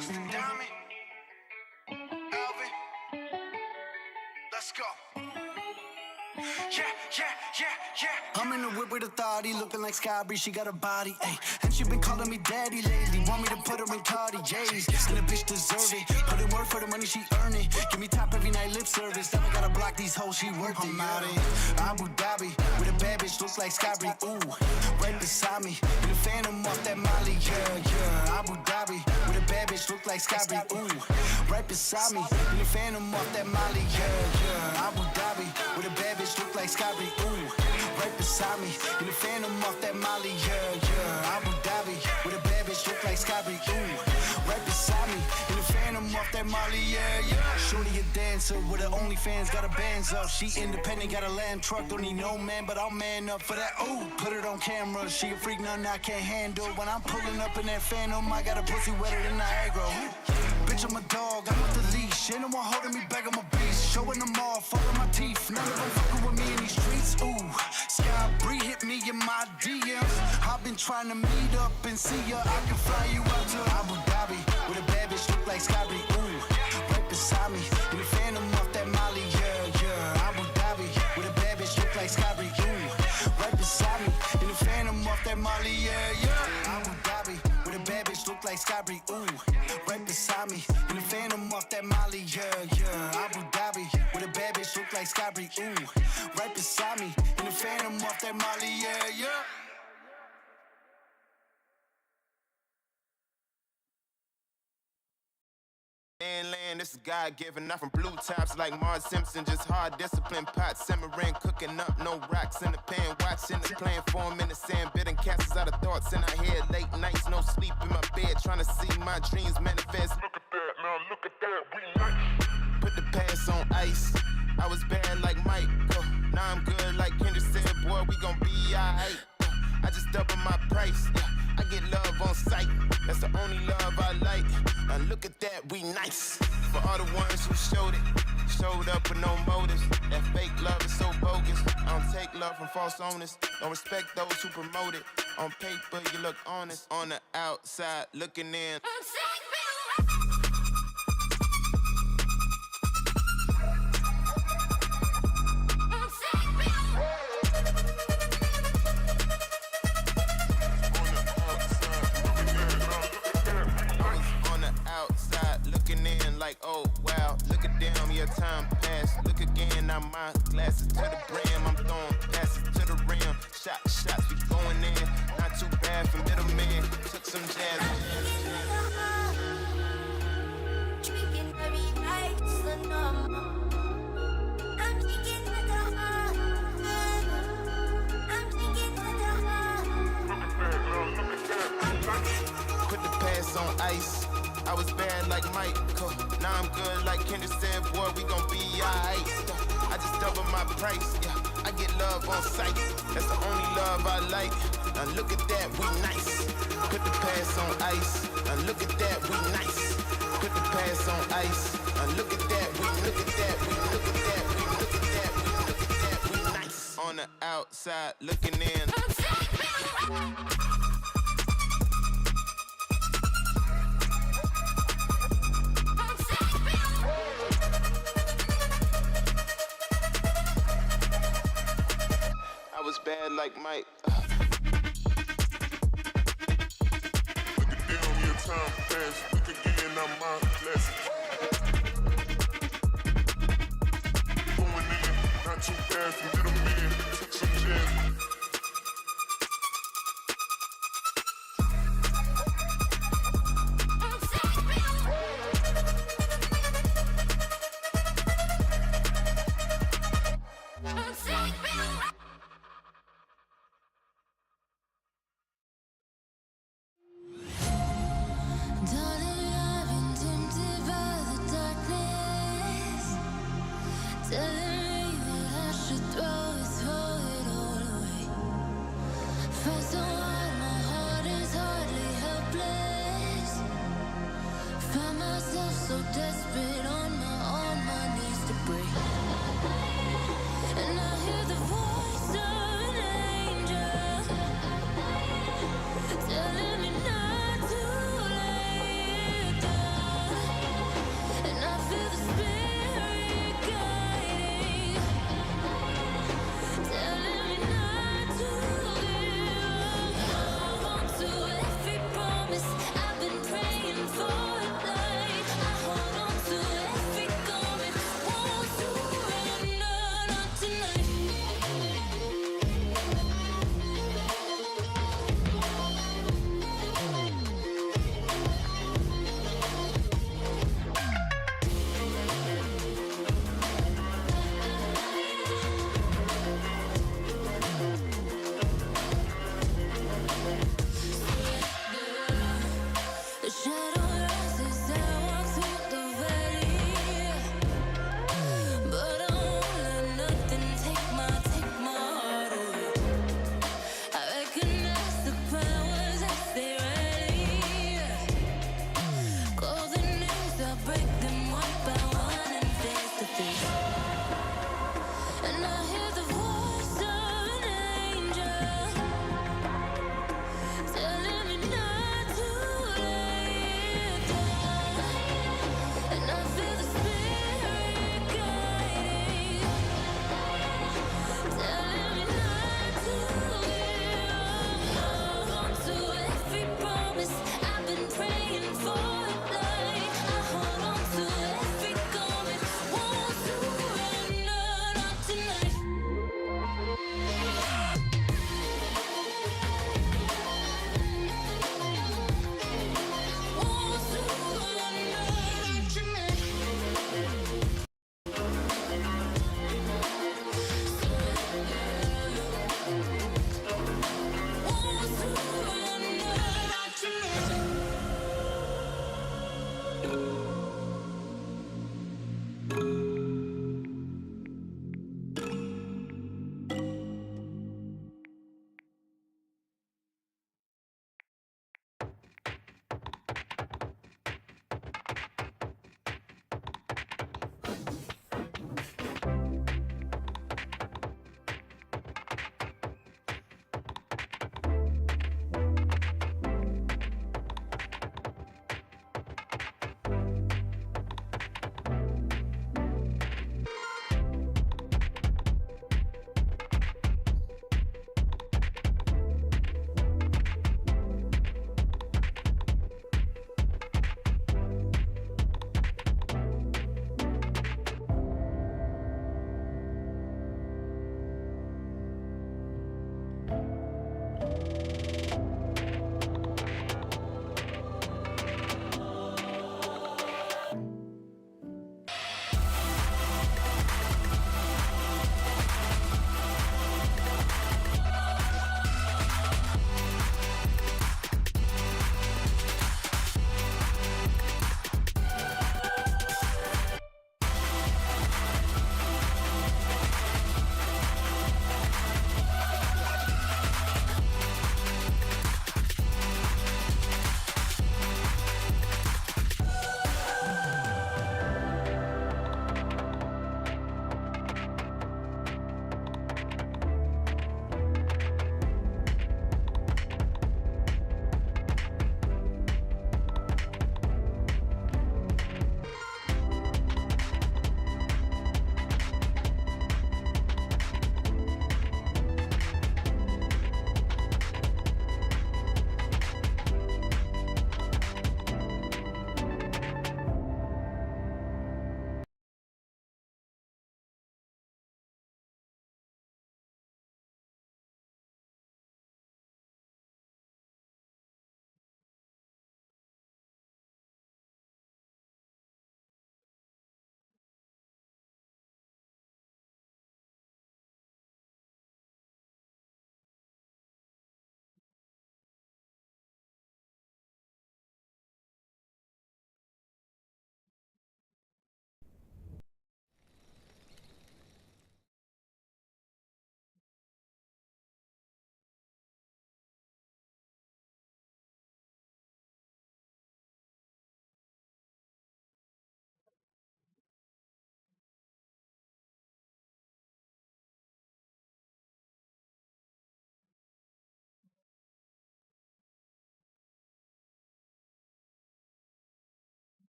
Justin Diamond, Alvin, let's go. Yeah. I'm in the whip with authority, looking like Sky Bree, she got a body, ayy. And she been calling me daddy lately, want me to put her in Cartier's. And the bitch deserve it, put in work for the money, she earn it. Give me top every night, lip service, never gotta block these hoes, she worth it. I'm out in Abu Dhabi, with a bad bitch, looks like Sky Bree, ooh. Right beside me, in the phantom off that Molly, yeah. Abu Dhabi, with a bad bitch, look like Sky Bree, ooh. Right beside me, in the phantom off that Molly, yeah. Abu Dhabi, with a bad bitch, look like Sky Bree, ooh. Right beside me, in the phantom off that Molly, yeah. Abu Dhabi, with a bad bitch, look like Sky Bree, ooh. Right beside me, in the phantom off that Molly, yeah. Shorty a dancer with her OnlyFans, got her bands up. She independent, got a land truck, don't need no man, but I'll man up for that. Ooh, put it on camera, she a freak, nothing I can't handle. When I'm pulling up in that phantom, I got a pussy wetter than Niagara. Bitch, I'm a dog, I'm with the leash. Ain't no one holding me back, I'm a beast. Showing them all, falling my teeth. None of them fucking with me in these streets. Ooh, Sky Bree hit me in my DMs. I've been trying to meet up and see ya. I can fly you out to Abu Dhabi with a bad bitch look like Sky Bree. Ooh, right beside me in the phantom off that Molly. Yeah. Abu Dhabi with a bad bitch look like Sky Bree. Ooh, right beside me in the phantom off that Molly. Yeah. Abu Dhabi with a bad bitch look like Sky Bree. Ooh, right beside me in the phantom off that Molly. Yeah. Abu Dhabi with a bad bitch look like Sky Bree. Ooh, right beside me in the phantom off that Molly. Yeah. Land, this is God given, not from blue tops like Mars Simpson. Just hard discipline, pot simmering, cooking up, no rocks in the pan. Watching the playing form in the sand, bidding castles out of thoughts in our head. Late nights, no sleep in my bed, trying to see my dreams manifest. Look at that, now look at that, we nice. Put the past on ice, I was bad like Mike. Now I'm good like Kendrick said, boy, we gon' be alright. I just double my price, I get love on sight. That's the only love I like. Now look at that, we nice. For all the ones who showed up with no motives. That fake love is so bogus. I don't take love from false owners. Don't respect those who promote it. On paper, you look honest. On the outside, looking in. Like, oh wow, look at them, your time passed. Look again, now my glasses to the brim. I'm throwing passes to the rim. Shots, we going in. Not too bad for middlemen. Took some jazz. Drinking every night, so no. I'm drinking to the heart. I'm drinking to the heart. Put the past on ice. I was bad like Mike, now I'm good like Kendrick said, boy, we gon' be alright. I just double my price, I get love on sight. That's the only love I like. Now look at that, we nice. Put the past on ice. Now look at that, we nice. Put the past on ice. Now look at that, we look at that, we look at that, we look at that, we look at that, we nice. On the outside, looking in. I was bad like Mike. Look at them, your time passed. Look again, I'm my blessing. Going in, not too bad for middlemen. Took some jazz. Telling me that I should throw it all away.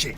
Shit.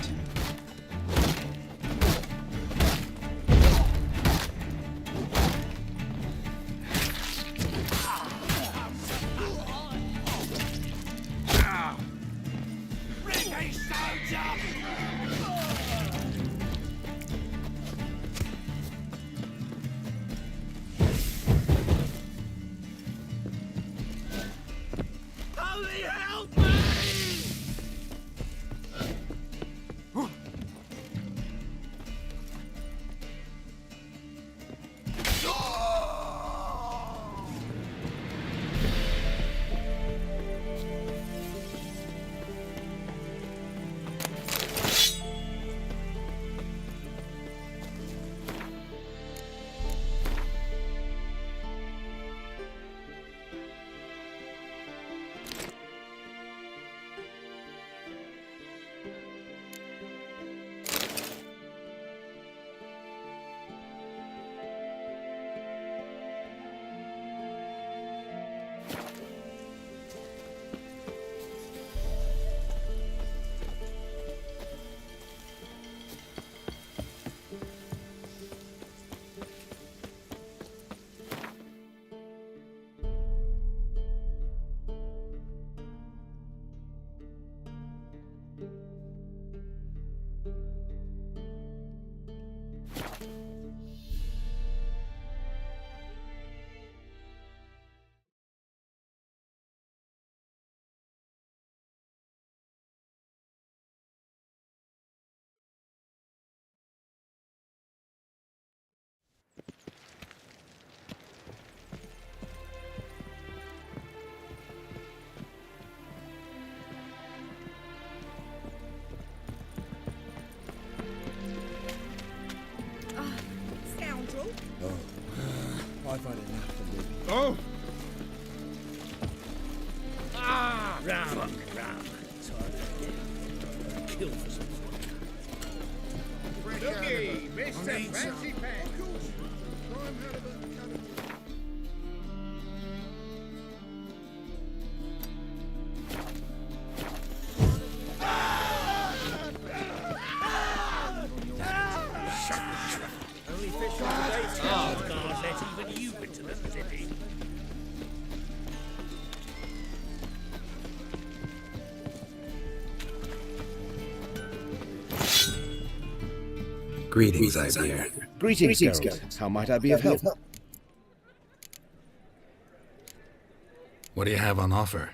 Scoundrel. I've had enough of it. Oh! Ram. Kill for some fun. Looky, Mr. Fancy Pants. Only fish on today's cars let even you into the city. Greetings, Ibeer. Greetings, Geralt. How might I be of help? What do you have on offer?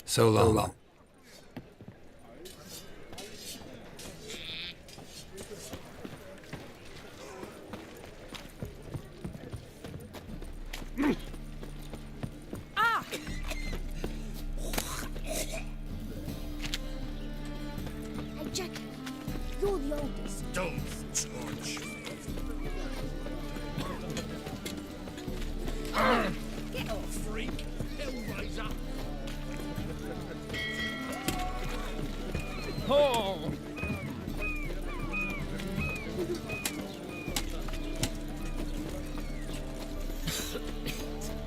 So long. Hey, Jack, you're the oldest. Don't touch. Get off, freak. Hellraiser. Oh!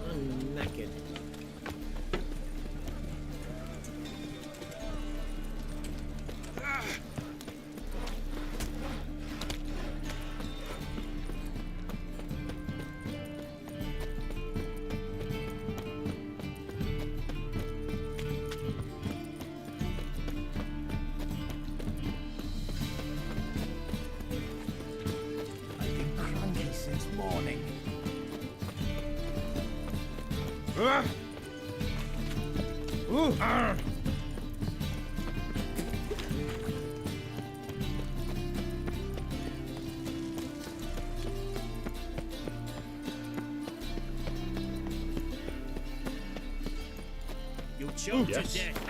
I'm knackered. You'll choke to death.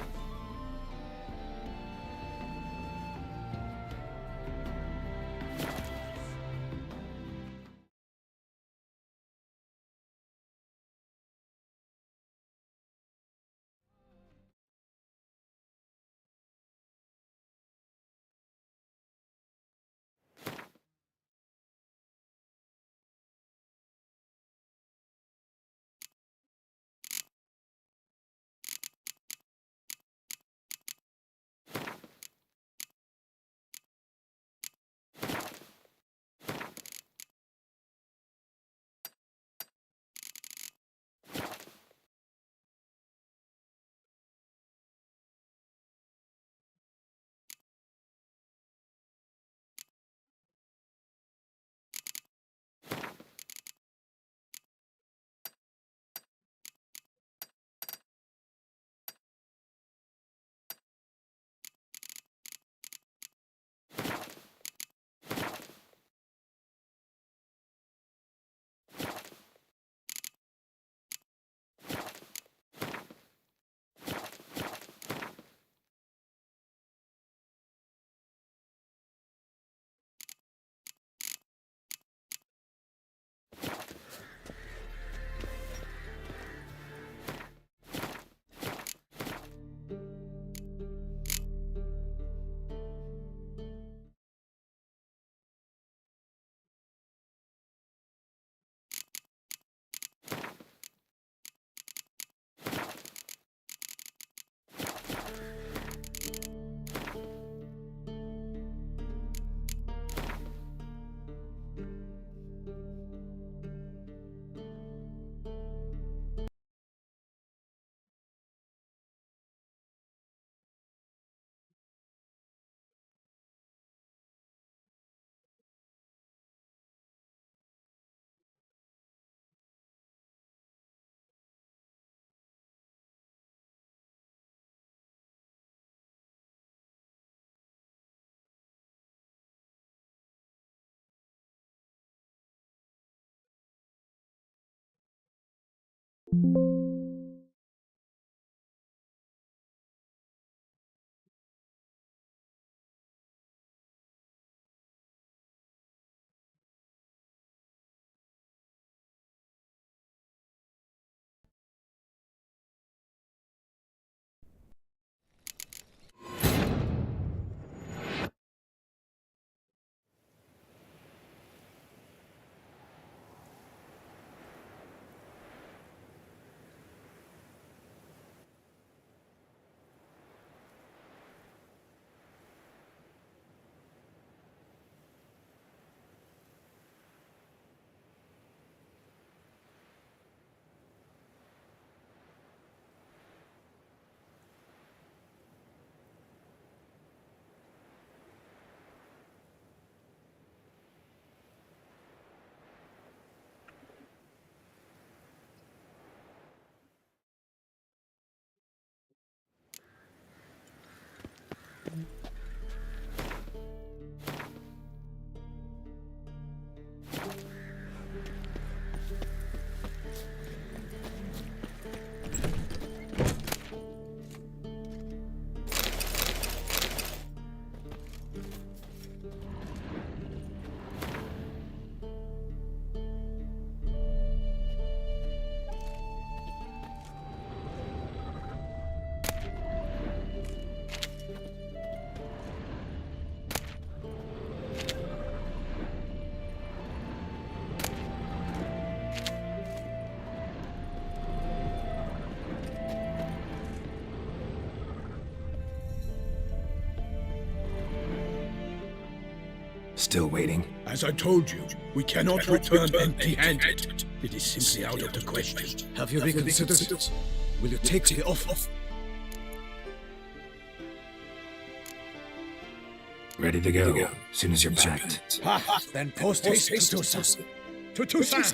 Still waiting? As I told you, we cannot return empty-handed. It is simply out of the question. Have you reconsidered? Will you take the offer? Ready to go. As soon as you're packed. Ha! Then post haste to Toussaint. To Toussaint!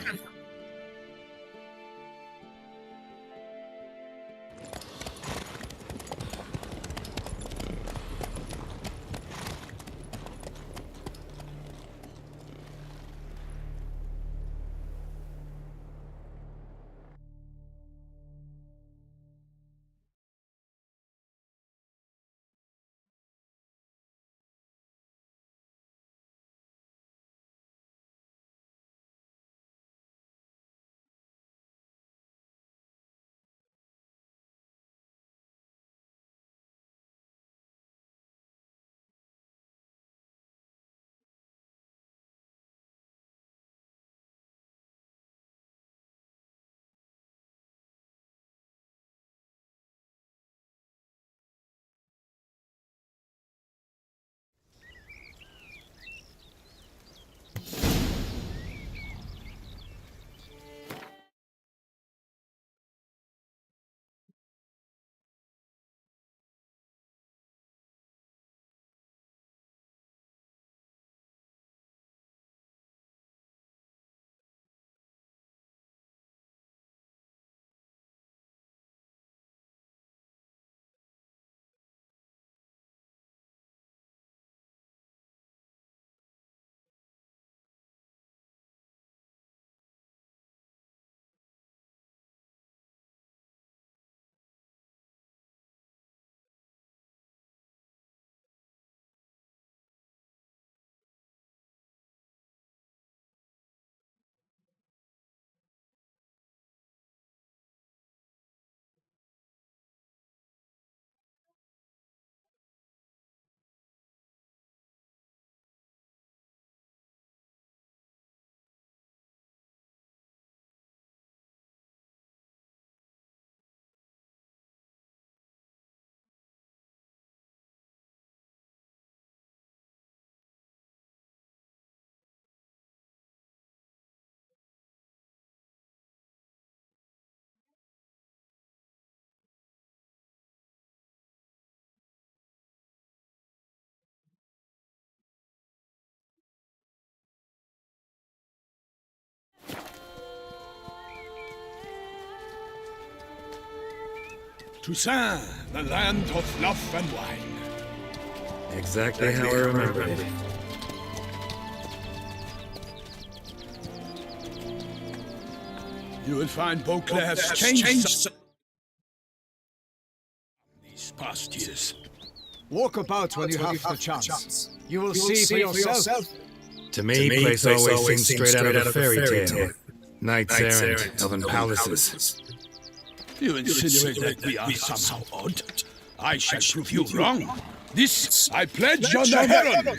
Toussaint, the land of love and wine. Exactly how I remembered it. You will find Beauclair has changed these past years. Walk about when you have the chance. You will see for yourself. To me, place always seems straight out of a fairy tale. Knights errant, elven palaces. You insinuate that we are somehow odd. I shall prove you wrong. This I pledge on the heron.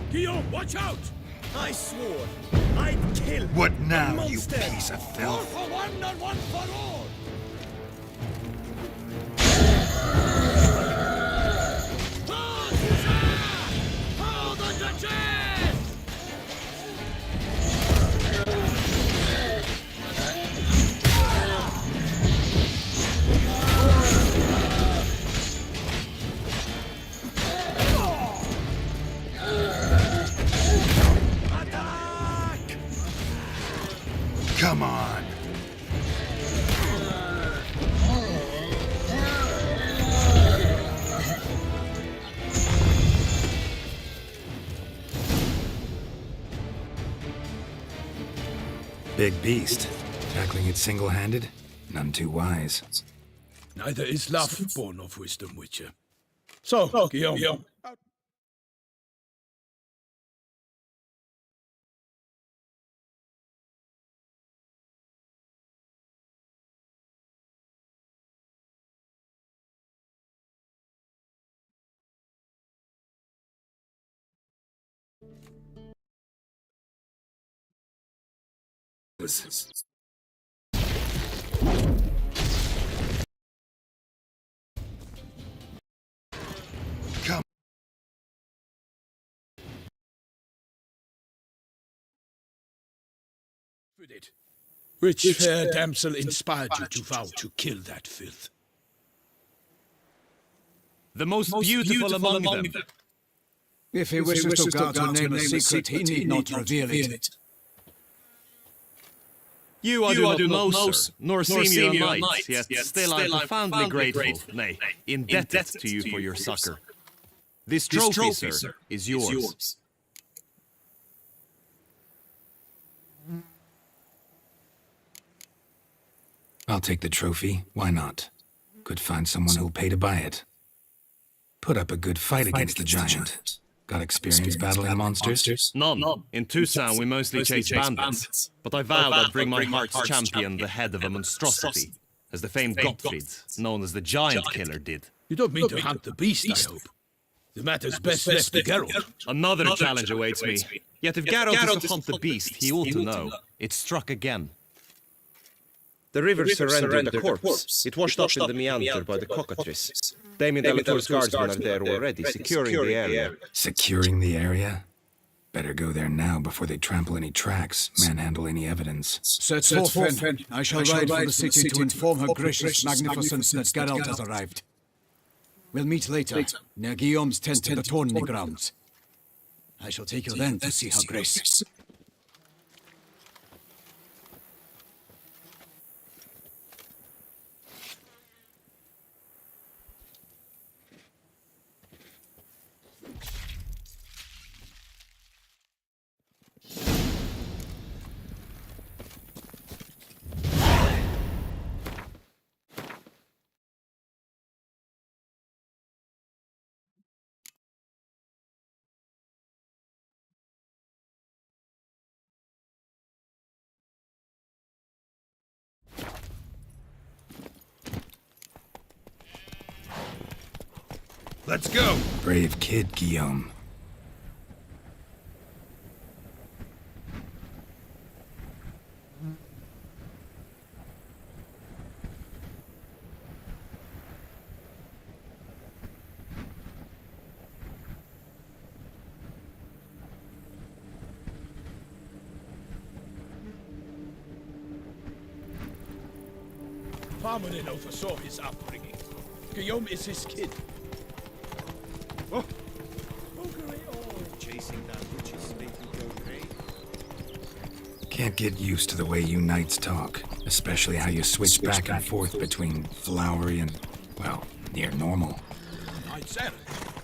Guillaume, watch out! I swore I'd kill What now, the you monster. piece of All filth? for one and one for all! Hold on the chest! Come on! Big beast. Tackling it single-handed? None too wise. Neither is love born of wisdom, Witcher. So, Guillaume. Come. Which fair damsel inspired you to vow to kill that filth? The most beautiful among them. If he wishes to guard her name a secret, he need not reveal it. You are not Moser, nor seem you a knight, yet still I'm profoundly grateful, nay, indebted to you for your succor. This trophy, sir, is yours. I'll take the trophy. Why not? Could find someone who'll pay to buy it. Put up a good fight against the giant. Got experience battling monsters? None. In Toussaint we mostly chase bandits, but I vowed I'd bring my heart's champion the head of a monstrosity, as the famed Gottfried, known as the Giant Killer, did. You don't mean to hunt the beast, I hope. The matter's best left to Geralt. Another challenge awaits me. Yet if Geralt is to hunt the beast, he ought to know. It struck again. The river surrendered the corpse. It washed up in the meander by the cockatrice. Damien Delatour's guardsmen are there already, securing the area. Securing the area? Better go there now before they trample any tracks, manhandle any evidence. Set forth, then. I shall ride for the city to inform her gracious magnificence that Geralt has arrived. We'll meet later, near Guillaume's tent in the tourney grounds. I shall take you then to see her grace. Let's go. Brave kid, Guillaume. Parmanin oversaw his upbringing. Guillaume is his kid. Oh. Chasing that witch is making you okay. Can't get used to the way you knights talk, especially how you switch back and forth between flowery and, well, near normal. Knights errant,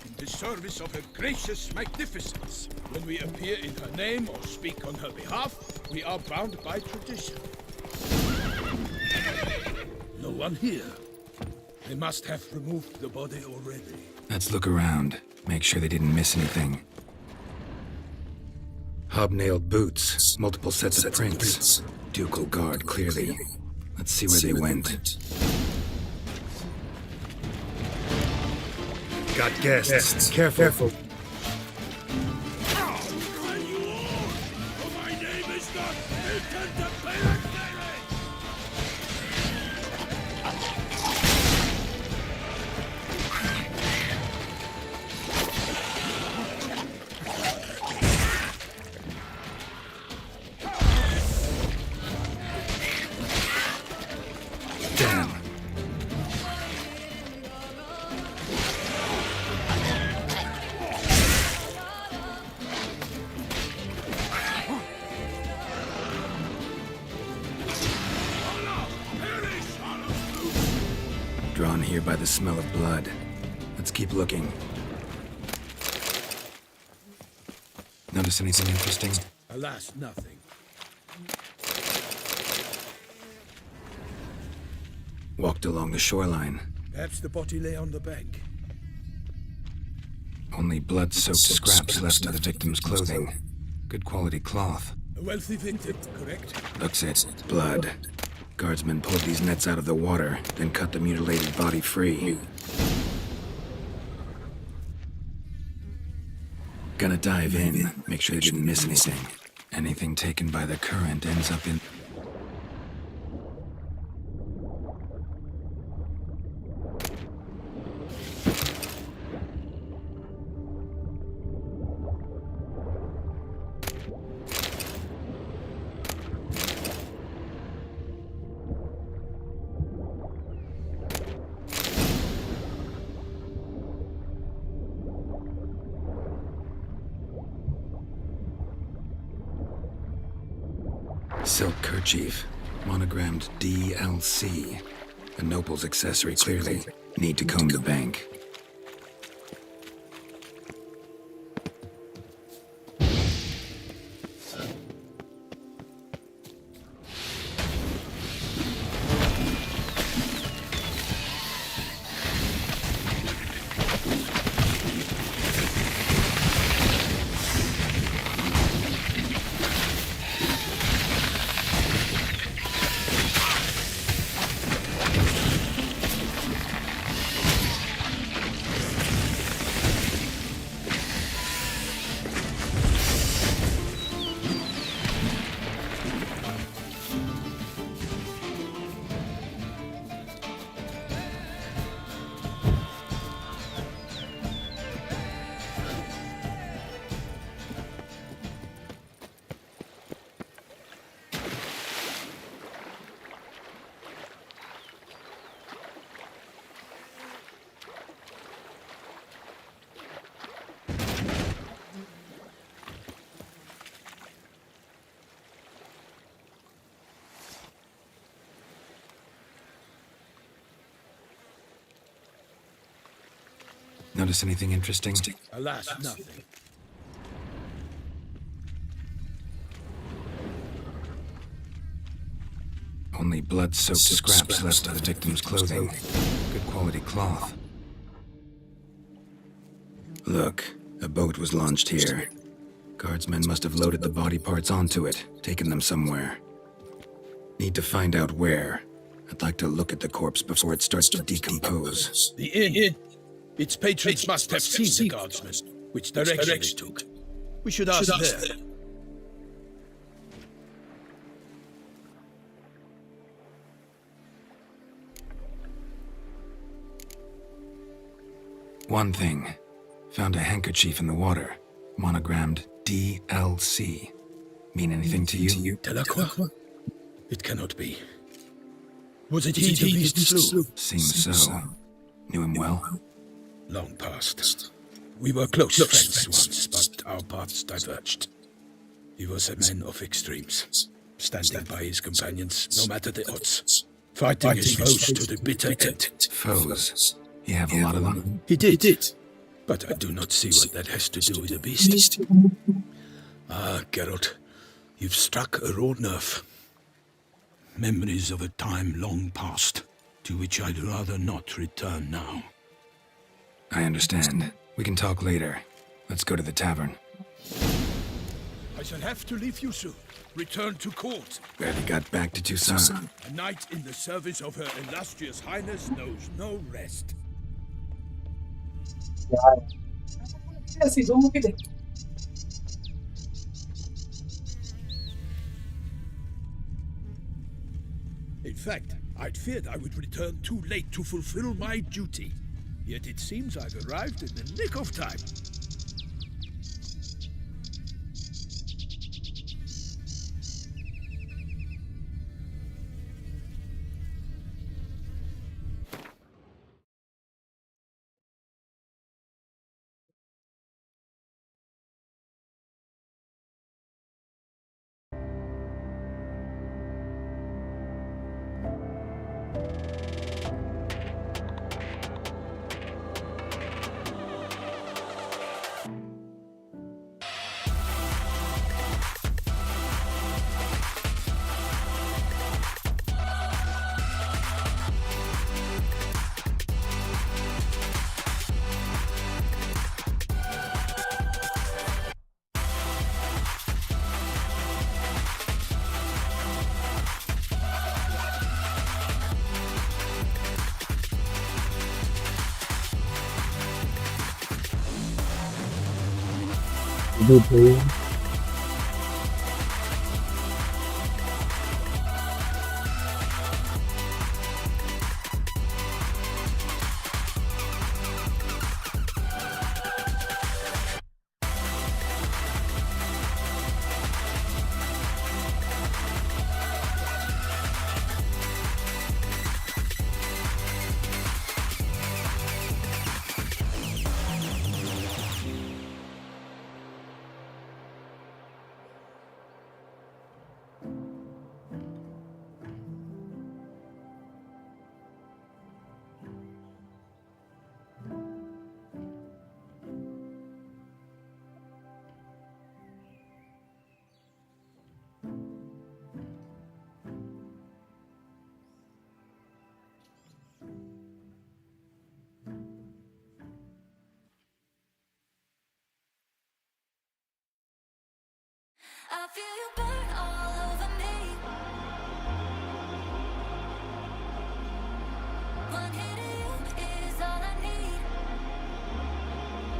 in the service of her gracious magnificence. When we appear in her name or speak on her behalf, we are bound by tradition. No one here. They must have removed the body already. Let's look around. Make sure they didn't miss anything. Hobnailed boots, multiple sets of prints. Ducal guard, clearly. Let's see where they went. Got guests. Careful. My name is not Milton the Pirate. Damn. Drawn here by the smell of blood. Let's keep looking. Notice anything interesting? Alas, nothing. Walked along the shoreline. Perhaps the body lay on the bank. Only blood-soaked scraps left of the victim's clothing. Good quality cloth. A wealthy victim, correct? Looks it. Blood. Guardsmen pulled these nets out of the water, then cut the mutilated body free. Gonna dive in, make sure they didn't miss anything. Anything taken by the current ends up in... Silk kerchief, monogrammed DLC. A noble's accessory, clearly. Need to comb the bank. Notice anything interesting? Alas, nothing. Only blood-soaked scraps left of the victim's clothing. Good quality cloth. Look, a boat was launched here. Guardsmen must have loaded the body parts onto it, taken them somewhere. Need to find out where. I'd like to look at the corpse before it starts to decompose. The inn. Its patrons must have seen the guardsmen, which direction they took. We should ask there. One thing. Found a handkerchief in the water, monogrammed DLC. Mean anything to you? Delacroix? It cannot be. Was it he the beast slew? Seems so. Knew him well? Long past. We were close friends once, but our paths diverged. He was a man of extremes, standing by his companions, no matter the odds, fighting his foes to the bitter end. Foes? You have a lot of them? He did. But I do not see what that has to do with the beast. Ah, Geralt, you've struck a raw nerve. Memories of a time long past, to which I'd rather not return now. I understand. We can talk later. Let's go to the tavern. I shall have to leave you soon. Return to court. Barely got back to Tucson. A knight in the service of Her Illustrious Highness knows no rest. In fact, I'd feared I would return too late to fulfill my duty. Yet it seems I've arrived in the nick of time. I feel you burn all over me. One hit of you is all I need.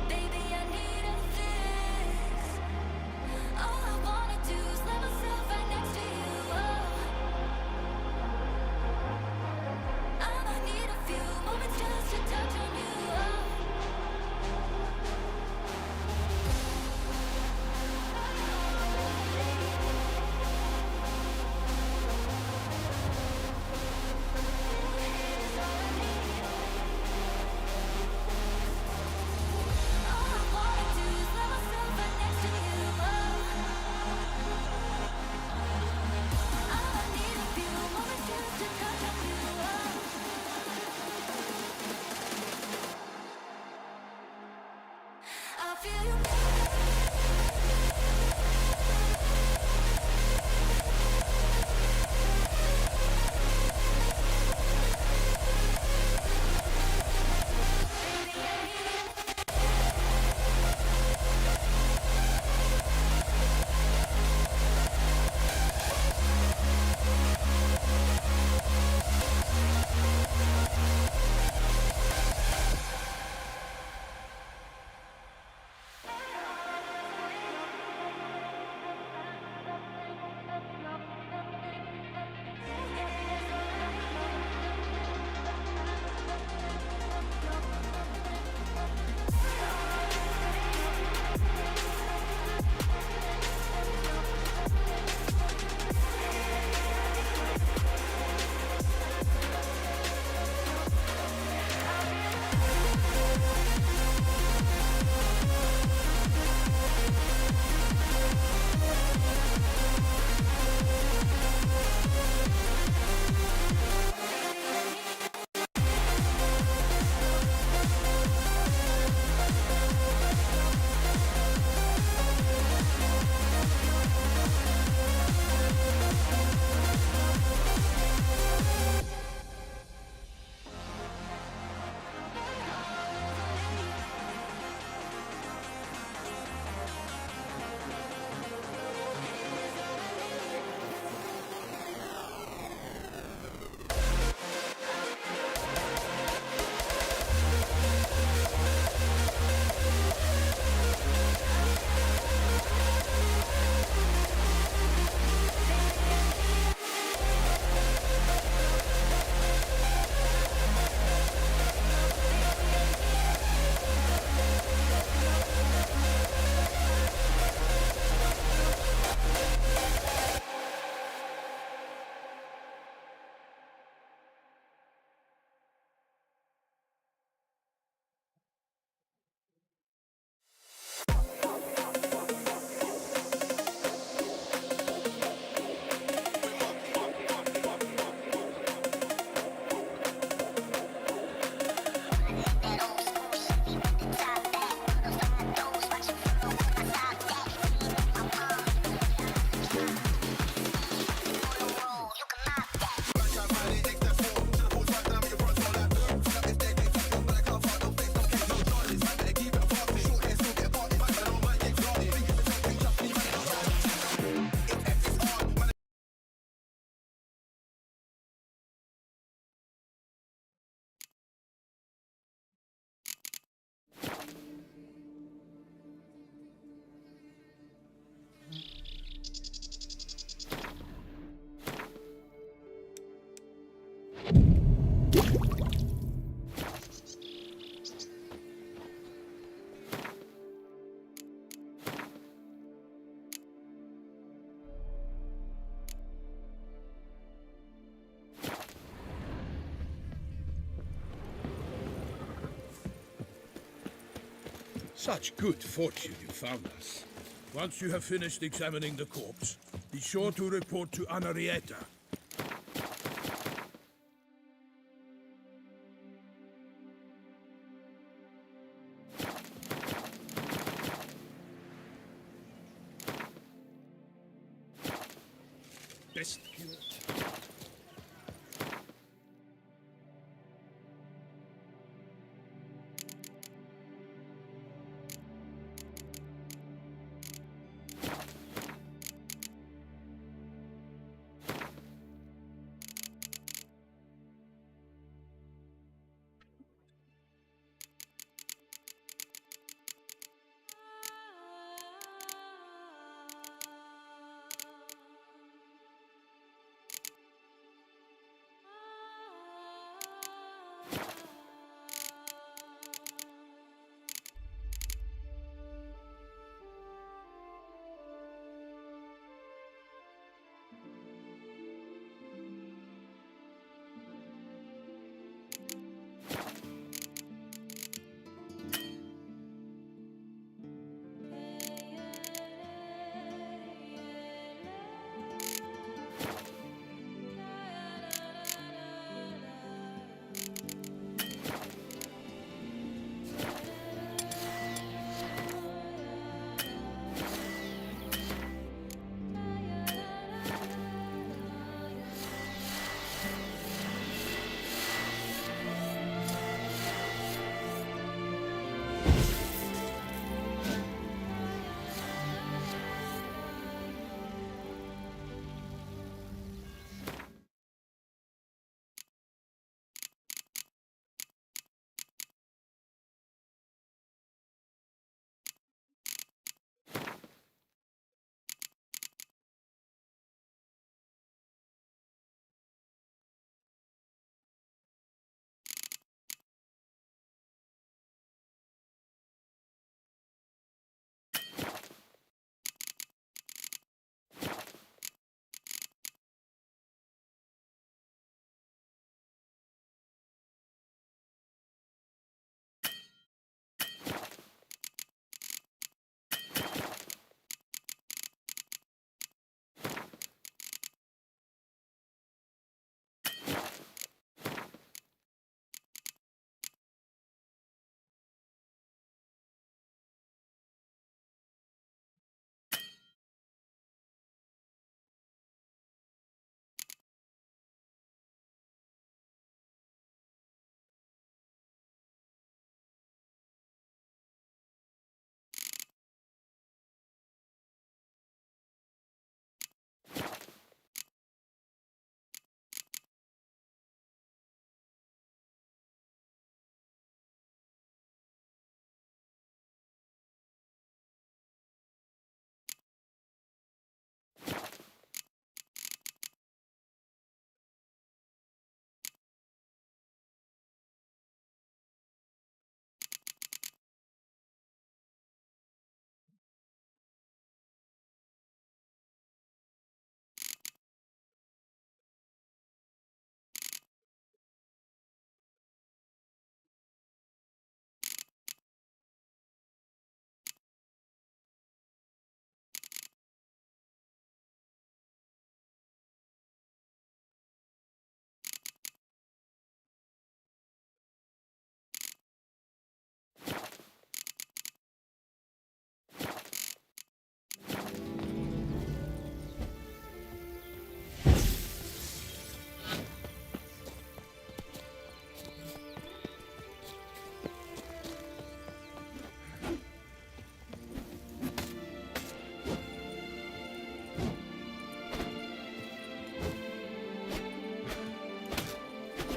Baby, I need a fix. All I wanna do is let myself right next to you. I might need a few moments just to touch on you. Such good fortune you found us. Once you have finished examining the corpse, be sure to report to Anarietta. Best cure.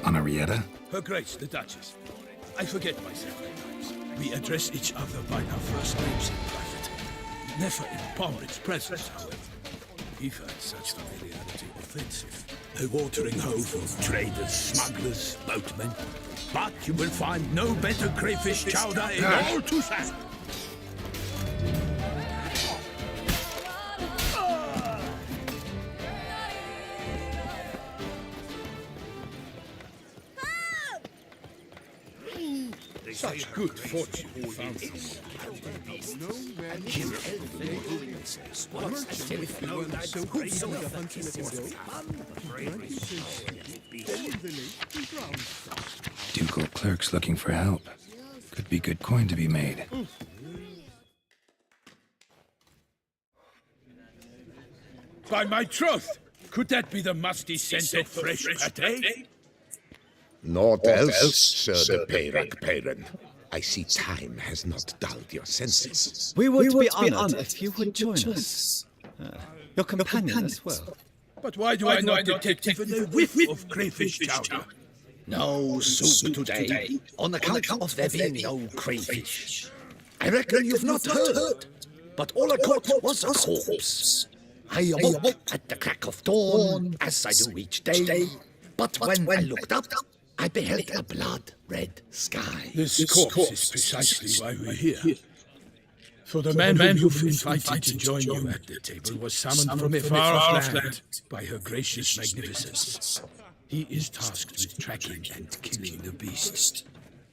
Anarietta? Her Grace, the Duchess. I forget myself at times. We address each other by our first names in private. Never in Pomrick's presence, however. He finds such familiarity offensive. A watering hole for traders, smugglers, boatmen. But you will find no better crayfish chowder in all Tucson. Such good fortune you found someone. Ducal clerks looking for help. Could be good coin to be made. By my troth, could that be the musty scent of fresh pate? Naught else, Sir de Peyrak. I see time has not dulled your senses. We would be honored if you would join us. Your companion as well. But why do I not detect even a whiff of crayfish chowder? No soup today, on account of there being no crayfish. I reckon you've not heard, but all I caught was a corpse. I awoke at the crack of dawn, as I do each day, but when I looked up, I beheld a blood-red sky. This corpse is precisely why we're here. For the man whom you've invited to join you at the table was summoned from a far-off land by her gracious magnificence. He is tasked with tracking and killing the beast.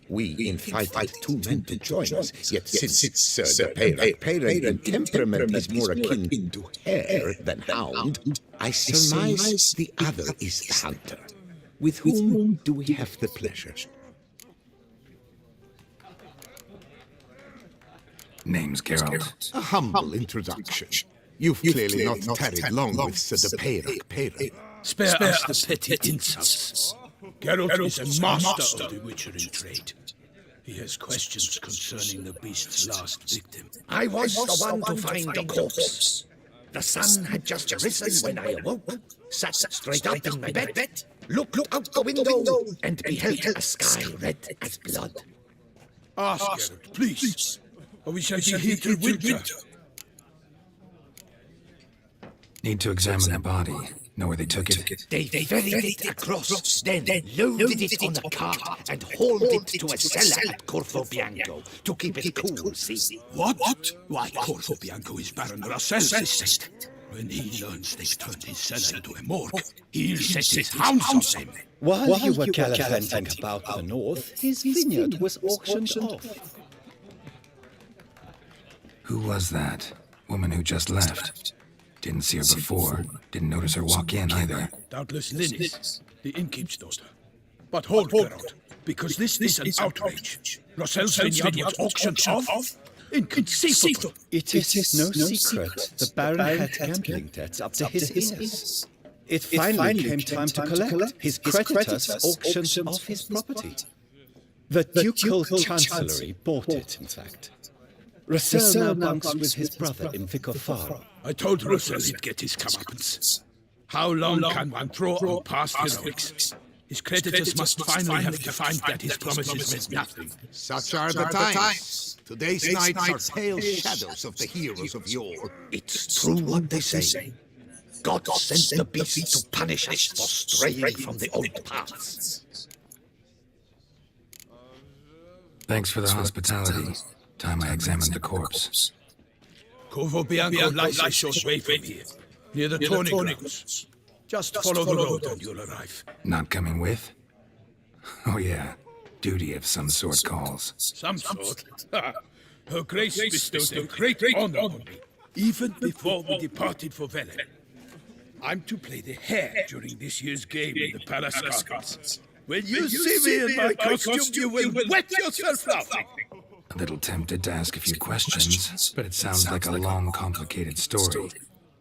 We invited two men to join us, yet since Sir de Peyrak in temperament is more akin to hare than hound, I surmise the other is the hunter. With whom do we have the pleasure? Name's Geralt. A humble introduction. You've clearly not tarried long with Sir de Peyrak. Spare us the petty insults. Geralt is a master of the witchery trade. He has questions concerning the beast's last victim. I was the one to find the corpse. The sun had just risen when I awoke, sat straight up in my bed, looked out the window, and beheld a sky red as blood. Ask Geralt, please, or we shall be here till winter. Need to examine the body. Know where they took it? They ferried it across, then loaded it on a cart and hauled it to a cellar at Corvo Bianco to keep it cool, see? What? Why, Corvo Bianco is Baron Russell's estate. When he learns they've turned his cellar into a morgue, he'll set his hounds on them. While you were gallivanting about the north, his vineyard was auctioned off. Who was that? Woman who just left? Didn't see her before. Didn't notice her walk in either. Doubtless Linnis, the innkeep's daughter. But hold, Geralt, because this is an outrage. Russell's vineyard was auctioned off? Inconceivable! It is no secret the Baron had gambling debts up to his ears. It finally came time to collect. His creditors auctioned off his property. The Ducal Chancellery bought it, in fact. Russell now bunks with his brother in Vicar Farm. I told Russell he'd get his comeuppance. How long can one throw on past heroics? His creditors must finally have to find that his promises meant nothing. Such are the times. Today's nights are pale shadows of the heroes of yore. It's true what they say. God sent the beast to punish us for straying from the old paths. Thanks for the hospitality. Time I examined the corpse. Corvo Bianco lies a short way from here, near the Tourney grounds. Just follow the road and you'll arrive. Not coming with? Oh yeah, duty of some sort calls. Some sort? Her Grace bestowed a great honor on me, even before we departed for Velen. I'm to play the hare during this year's game in the Palace Gardens. When you see me in my costume, you will wet yourself laughing. A little tempted to ask a few questions, but it sounds like a long, complicated story.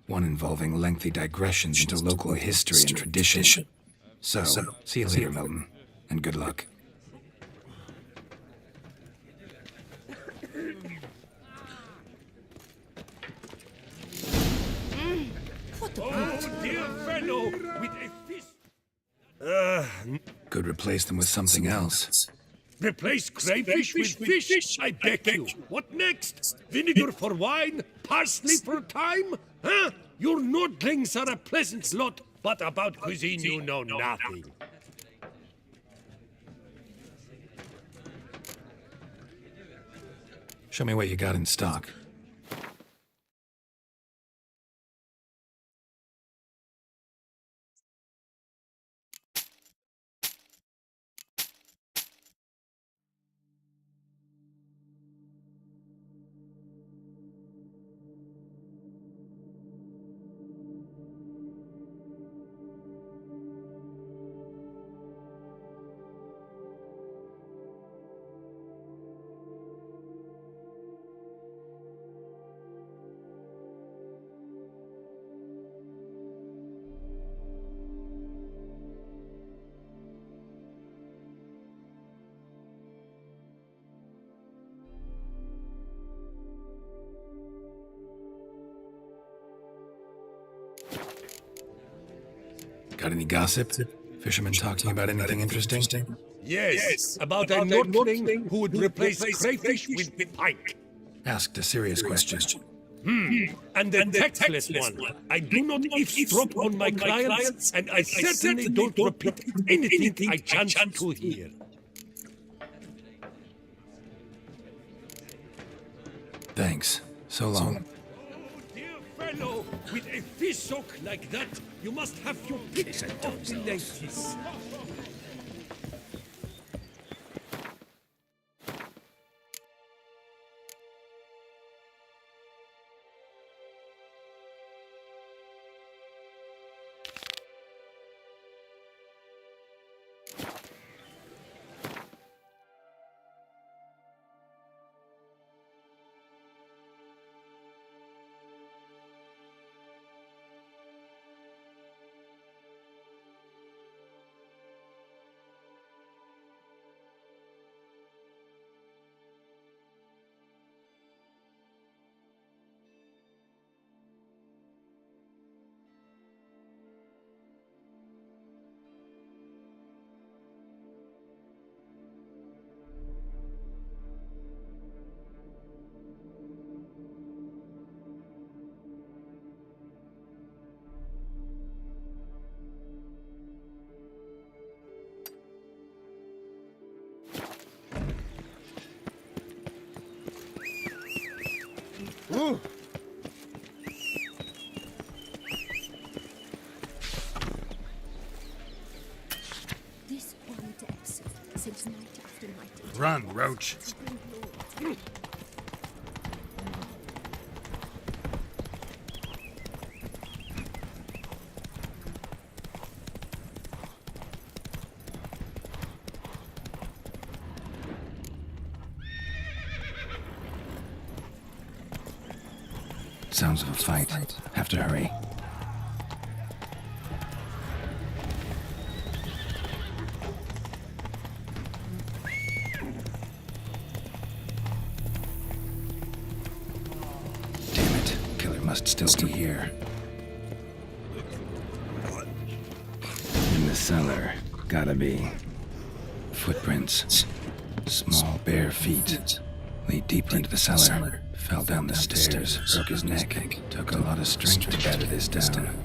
One involving lengthy digressions into local history and tradition. So, see you later, Milton, and good luck. Oh, dear fellow, with a fist. Could replace them with something else. Replace crayfish with fish, I beg you. What next? Vinegar for wine? Parsley for thyme? Huh? Your nordlings are a pleasant lot, but about cuisine you know nothing. Show me what you got in stock. Got any gossip? Fishermen talking about anything interesting? Yes, about a Nordling who would replace crayfish with pike. Asked a serious question. And the tactless one. I do not eavesdrop on my clients, and I certainly don't repeat anything I chance to hear. Thanks. So long. Dear fellow, with a fish hook like that, you must have your pick of the ladies. Ooh. This one depths since night after night. Run, Roach. Sounds of a fight. Have to hurry. Damn it. Killer must still be here. In the cellar. Gotta be. Footprints. Small bare feet. Lead deeper into the cellar. Fell down the stairs, broke his neck. Took a lot of strength to gather this down.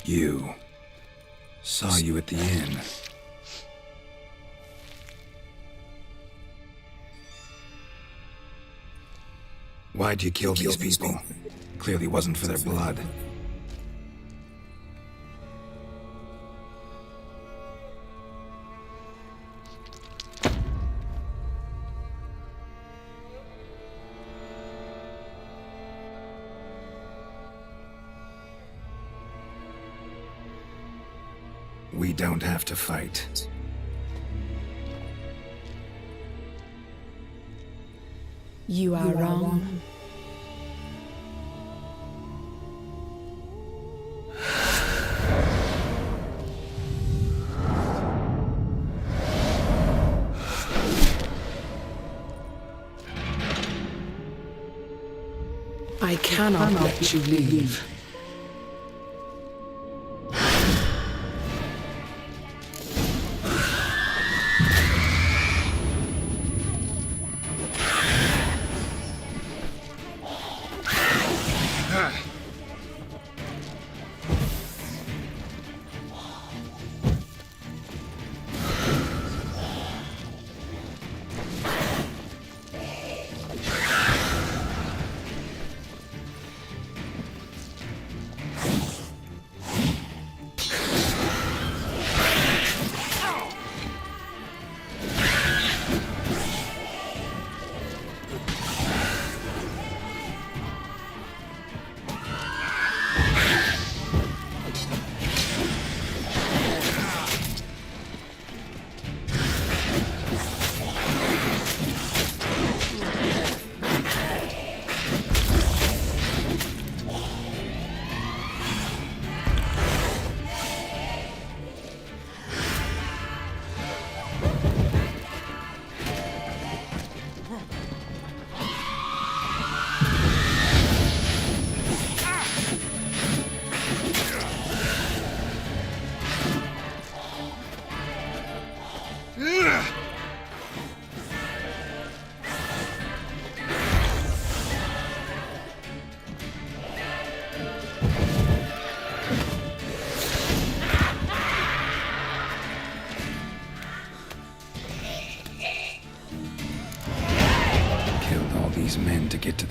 You. Saw you at the inn. Why'd you kill these people? Clearly wasn't for their blood. We don't have to fight. You are wrong. I cannot let you leave.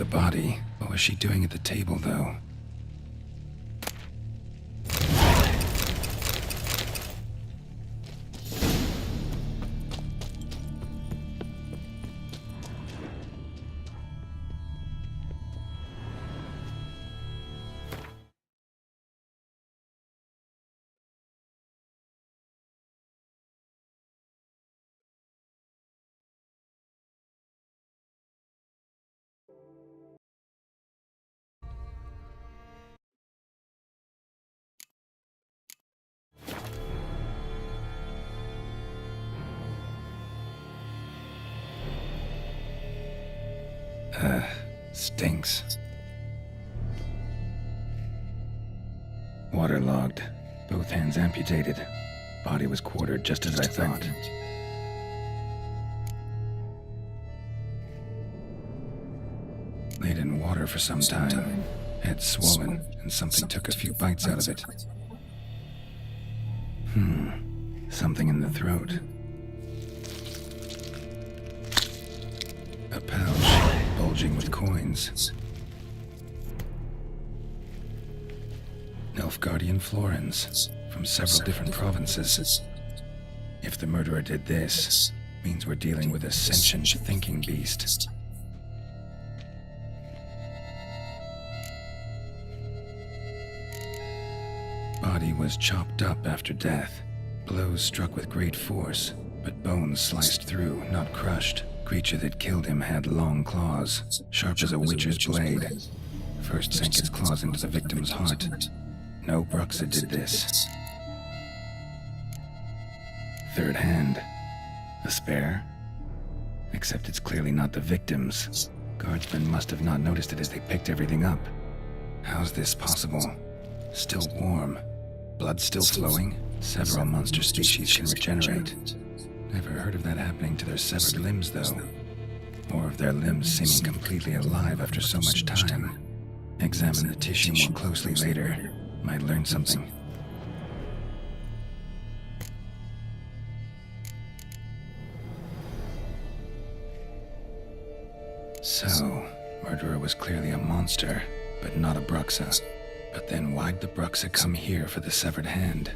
body. What was she doing at the table, though? Stinks. Waterlogged. Both hands amputated. Body was quartered just as I thought. Laid in water for some time. Head swollen, and something took a few bites out of it. Something in the throat. A pouch, bulging with coins. Nilfgaardian florins, from several different provinces. If the murderer did this, means we're dealing with a sentient thinking beast. Body was chopped up after death. Blows struck with great force, but bones sliced through, not crushed. Creature that killed him had long claws, sharp as a witcher's blade. First sank its claws into the victim's heart. No Bruxa did this. Third hand. A spare? Except it's clearly not the victim's. Guardsmen must have not noticed it as they picked everything up. How's this possible? Still warm. Blood still flowing? Several monster species can regenerate. Never heard of that happening to their severed limbs, though. Or of their limbs seeming completely alive after so much time. Examine the tissue more closely later. Might learn something. So, murderer was clearly a monster, but not a Bruxa. But then why'd the Bruxa come here for the severed hand?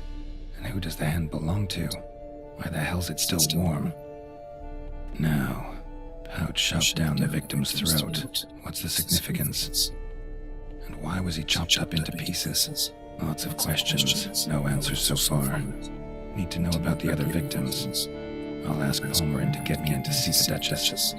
And who does the hand belong to? Why the hell's it still warm? Now, pouch shoved down the victim's throat. What's the significance? And why was he chopped up into pieces? Lots of questions, no answers so far. Need to know about the other victims. I'll ask Palmerin to get me in to see the Duchess.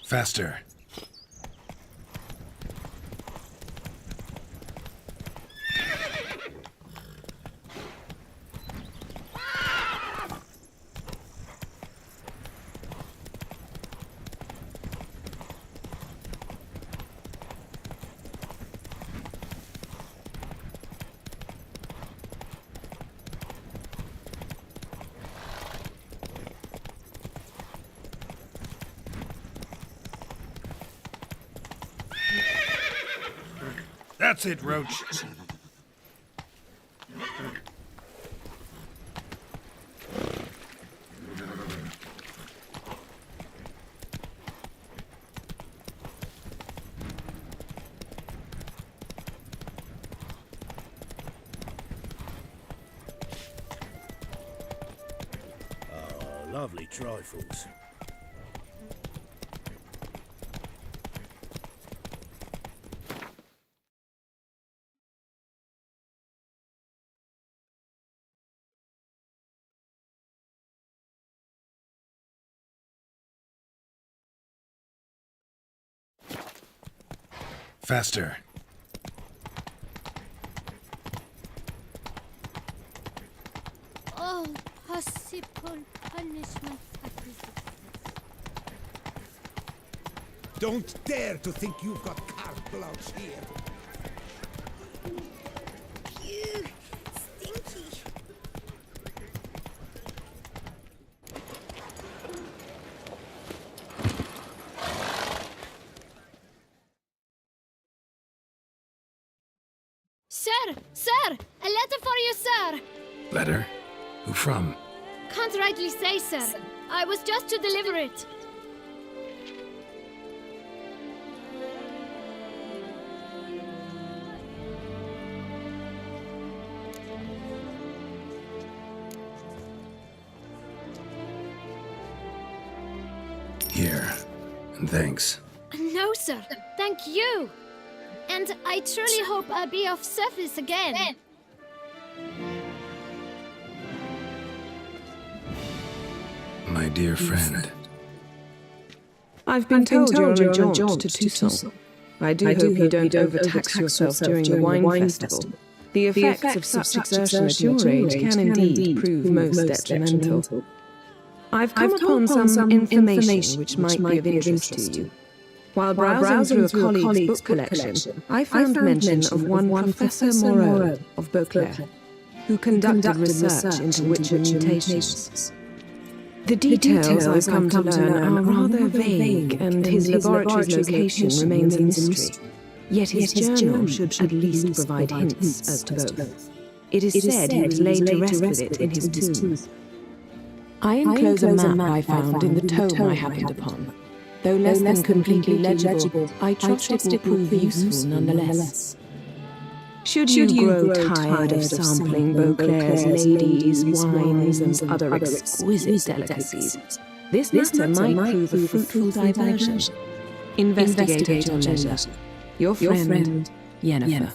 Faster. That's it, Roach. Lovely trifles. Faster. Oh, possible punishment. Don't dare to think you've got carte blanche here. Ew, stinky. Sir! A letter for you, sir! Letter? Who from? Can't rightly say, sir. I was just to deliver it. Here. And thanks. No, sir. Thank you. And I truly hope I'll be of service again. My dear friend. I've been told you're on a jaunt to Tucson. I do hope you don't overtax yourself during the wine festival. The effects of such exertion at your age can indeed prove most detrimental. I've come upon some information which might be of interest to you. While browsing through a colleague's book collection, I found mention of one Professor Moreau of Beauclair, who conducted research into Witcher mutations. The details I've come to learn are rather vague, and his laboratory's location remains a mystery. Yet his journal should at least provide hints as to both. It is said he was laid to rest with it in his tomb. I enclose a map I found in the tome I happened upon. Though less than completely legible, I trust it will prove useful nonetheless. Should you grow tired of sampling Beauclair's ladies, wines, and other exquisite delicacies, this matter might prove a fruitful diversion. Investigate at your leisure. Your friend, Yennefer.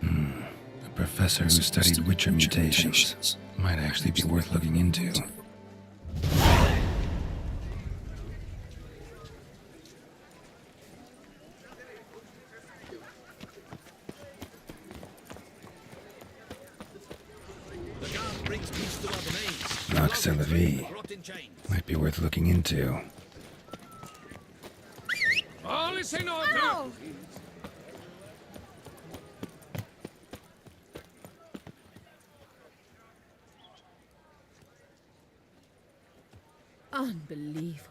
A professor who studied Witcher mutations. Might actually be worth looking into. Nox Vie. Might be worth looking into. All is in order. Ow! Unbelievable.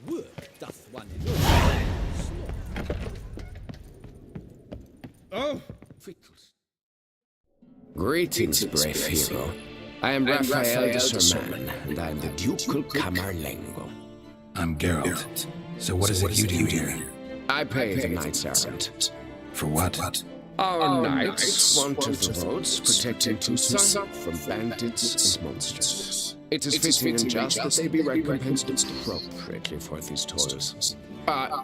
Work doth one ill. Oh, fickles. Greetings, brave hero. I am Raphael de Serman, and I am the Ducal Camerlengo. I'm Geralt. So what is it you do here? I pay the knights errant. For what? Our knights wander the roads, protecting Tucson from bandits and monsters. It is fitting and just that they be recompensed appropriately for these toils.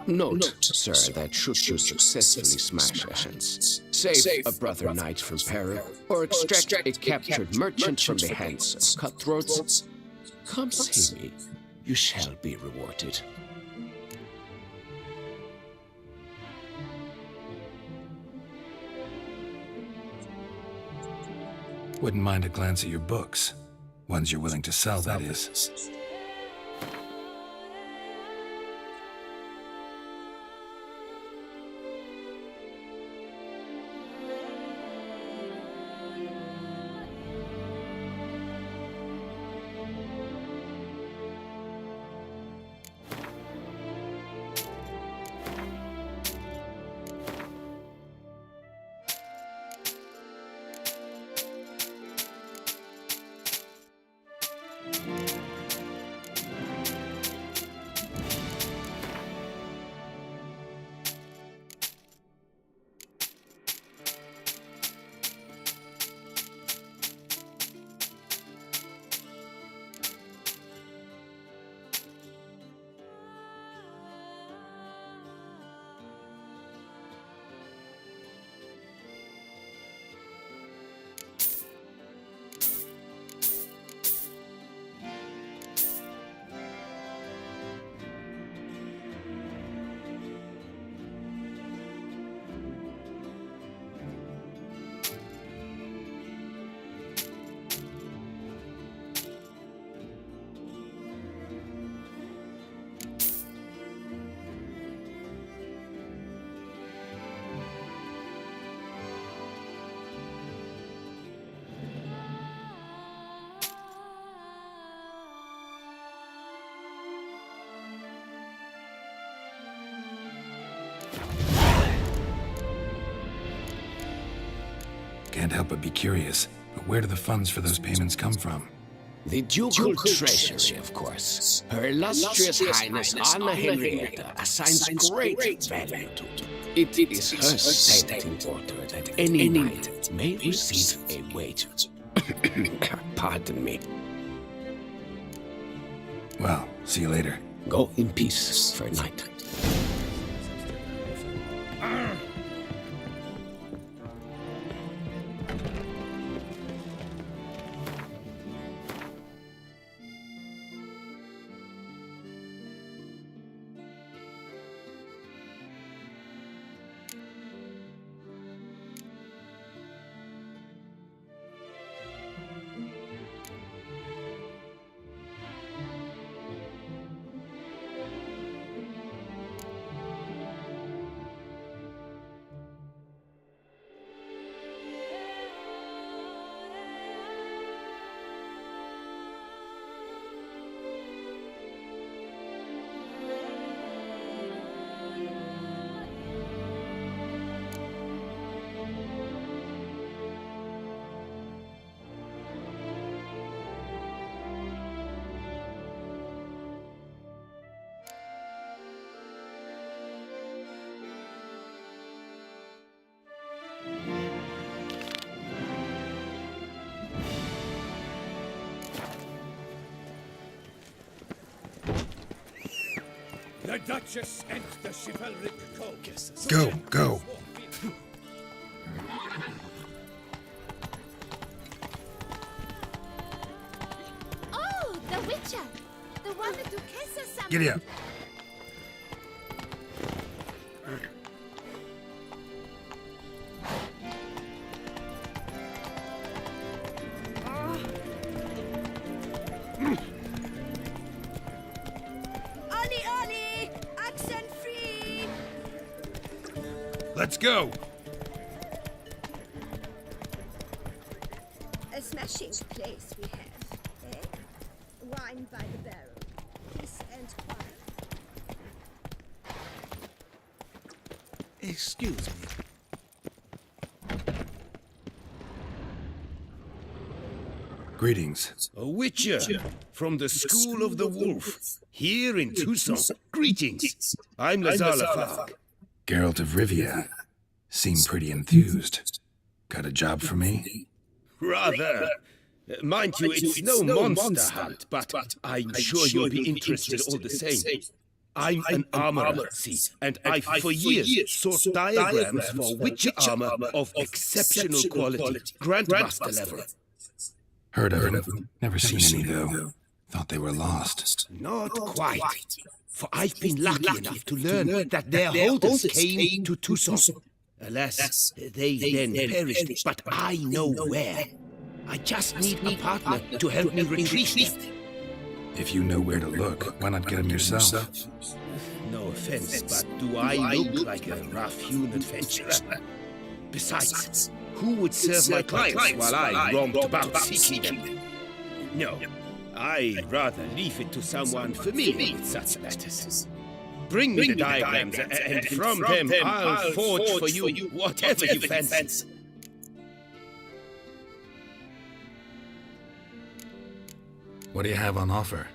Note, sir, that should you successfully smash a hands, save a brother knight from peril, or extract a captured merchant from the hands of cutthroats, come see me. You shall be rewarded. Wouldn't mind a glance at your books. Ones you're willing to sell, that is. Can't help but be curious, but where do the funds for those payments come from? The ducal treasury, of course. Her illustrious Highness Anna Henrietta assigns great value to it. It is her standing order that any knight may receive a wage. Pardon me. Well, see you later. Go in peace for night. The Duchess and the chivalric code. Go. Oh, the Witcher! The one the Duchessa summoned. Giddy up. Ollie! Accent free! Let's go. A smashing place we have, eh? Wine by the barrel, peace and quiet. Excuse me. Greetings. A witcher from the School of the Wolf, here in Tucson. Greetings. I'm Lazar Lafargue. Geralt of Rivia. Seem pretty enthused. Got a job for me? Rather. Mind you, it's no monster hunt, but I'm sure you'll be interested all the same. I'm an armorer, see, and I've for years sought diagrams for witcher armor of exceptional quality, Grandmaster level. Heard of them. Never seen any, though. Thought they were lost. Not quite. For I've been lucky enough to learn that their holders came to Tucson. Alas, they then perished, but I know where. I just need a partner to help me retrieve them. If you know where to look, why not get them yourself? No offense, but do I look like a rough-hewn adventurer? Besides, who would serve my clients while I roamed about seeking them? No, I'd rather leave it to someone familiar with such matters. Bring me the diagrams, and from them I'll forge for you whatever you fancy. What do you have on offer?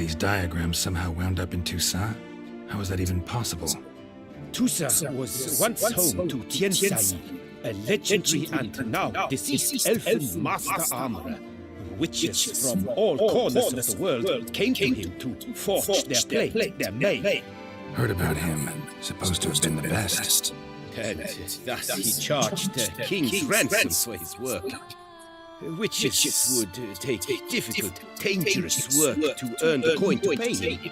these diagrams somehow wound up in Toussaint? How is that even possible? Toussaint was once home to Tiensai, a legendary and now deceased elfin master armorer. Witches from all corners of the world came to him to forge their blade, their mail. Heard about him. Supposed to have been the best. And thus he charged the king's ransom for his work. Witches would take difficult, dangerous work to earn the coin to pay him.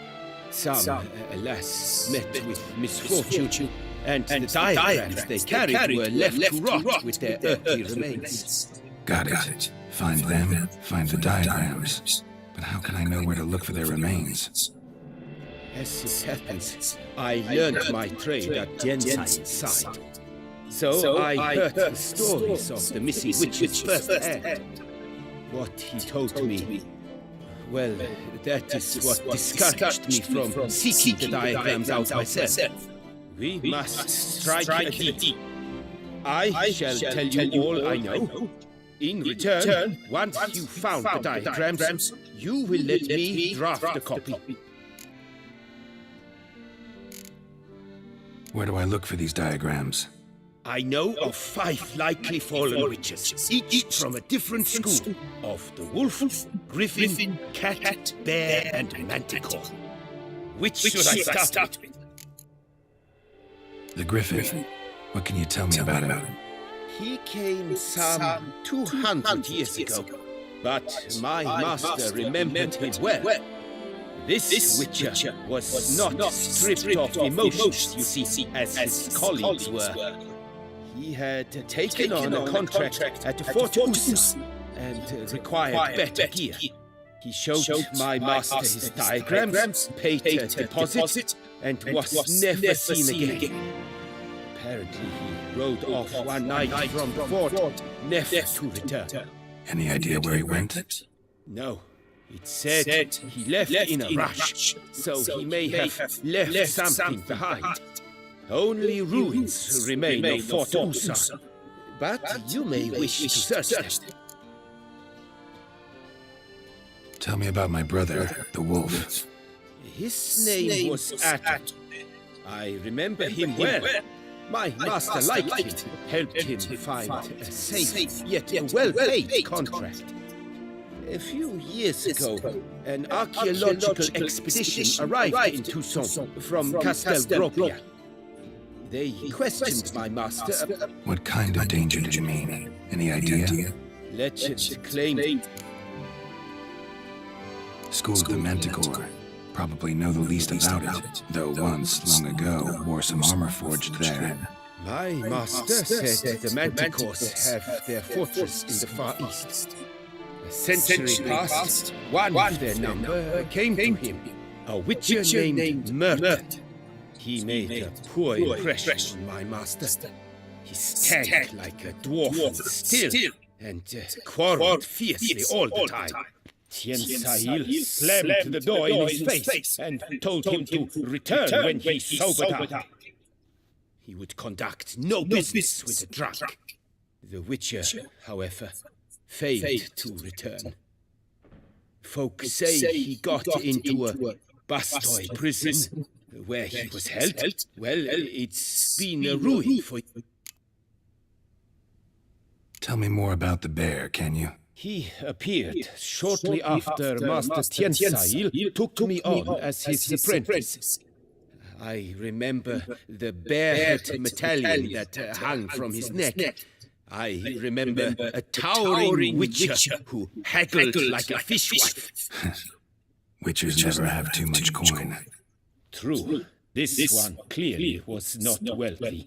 Some, alas, met with misfortune, and the diagrams they carried were left to rot with their earthly remains. Got it. Find them, find the diagrams. But how can I know where to look for their remains? As it happens, I learned my trade at Jensai side. So I heard the stories of the missing witches firsthand. What he told me, well, that is what discouraged me from seeking the diagrams out myself. We must strike a deal. I shall tell you all I know. In return, once you found the diagrams, you will let me draft a copy. Where do I look for these diagrams? I know of 5 likely fallen witches, each from a different school of the wolf, griffin, cat, bear, and manticore. Which should I start with? The griffin. What can you tell me about him? He came some 200 years ago, but my master remembered him well. This witcher was not stripped of emotions, you see, as his colleagues were. He had taken on a contract at Fort Usa and required better gear. He showed my master his diagrams, paid a deposit, and was never seen again. Apparently he rode off one night from the fort, never to return. Any idea where he went? No. It said he left in a rush, so he may have left something behind. Only ruins remain of Fort Usa, but you may wish to search them. Tell me about my brother, the wolf. His name was Atom. I remember him well. My master liked him, helped him find a safe yet well-paid contract. A few years ago, an archaeological expedition arrived in Toussaint from Castel Gropia. They questioned my master. What kind of danger did you mean? Any idea? Legend claimed. School of the Manticore. Probably know the least about it, though once, long ago, wore some armor forged there. My master said the Manticores have their fortress in the Far East. A century past, one of their number came to him, a witcher named Merton. He made a poor impression on my master. He stank like a dwarf still, and quarreled fiercely all the time. Tiensai slammed the door in his face and told him to return when he sobered up. He would conduct no business with a drunk. The witcher, however, failed to return. Folk say he got into a Bastoi prison where he was held. Well, it's been a ruin for you. Tell me more about the bear, can you? He appeared shortly after Master Tiensai took me on as his apprentice. I remember the bear-head medallion that hung from his neck. I remember a towering witcher who haggled like a fishwife. Witchers never have too much coin. True, this one clearly was not wealthy.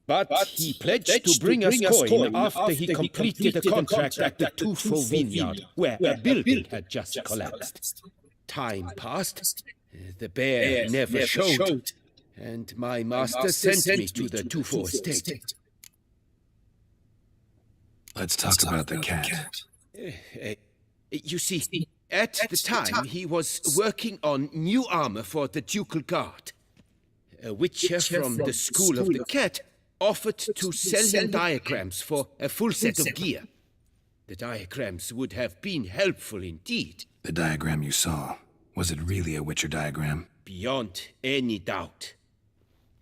But he pledged to bring us coin after he completed a contract at the Tufo vineyard, where a building had just collapsed. Time passed, the bear never showed, and my master sent me to the Tufo estate. Let's talk about the cat. You see, at the time he was working on new armor for the ducal guard. A witcher from the school of the cat offered to sell him diagrams for a full set of gear. The diagrams would have been helpful indeed. The diagram you saw, Was it really a Witcher diagram? Beyond any doubt.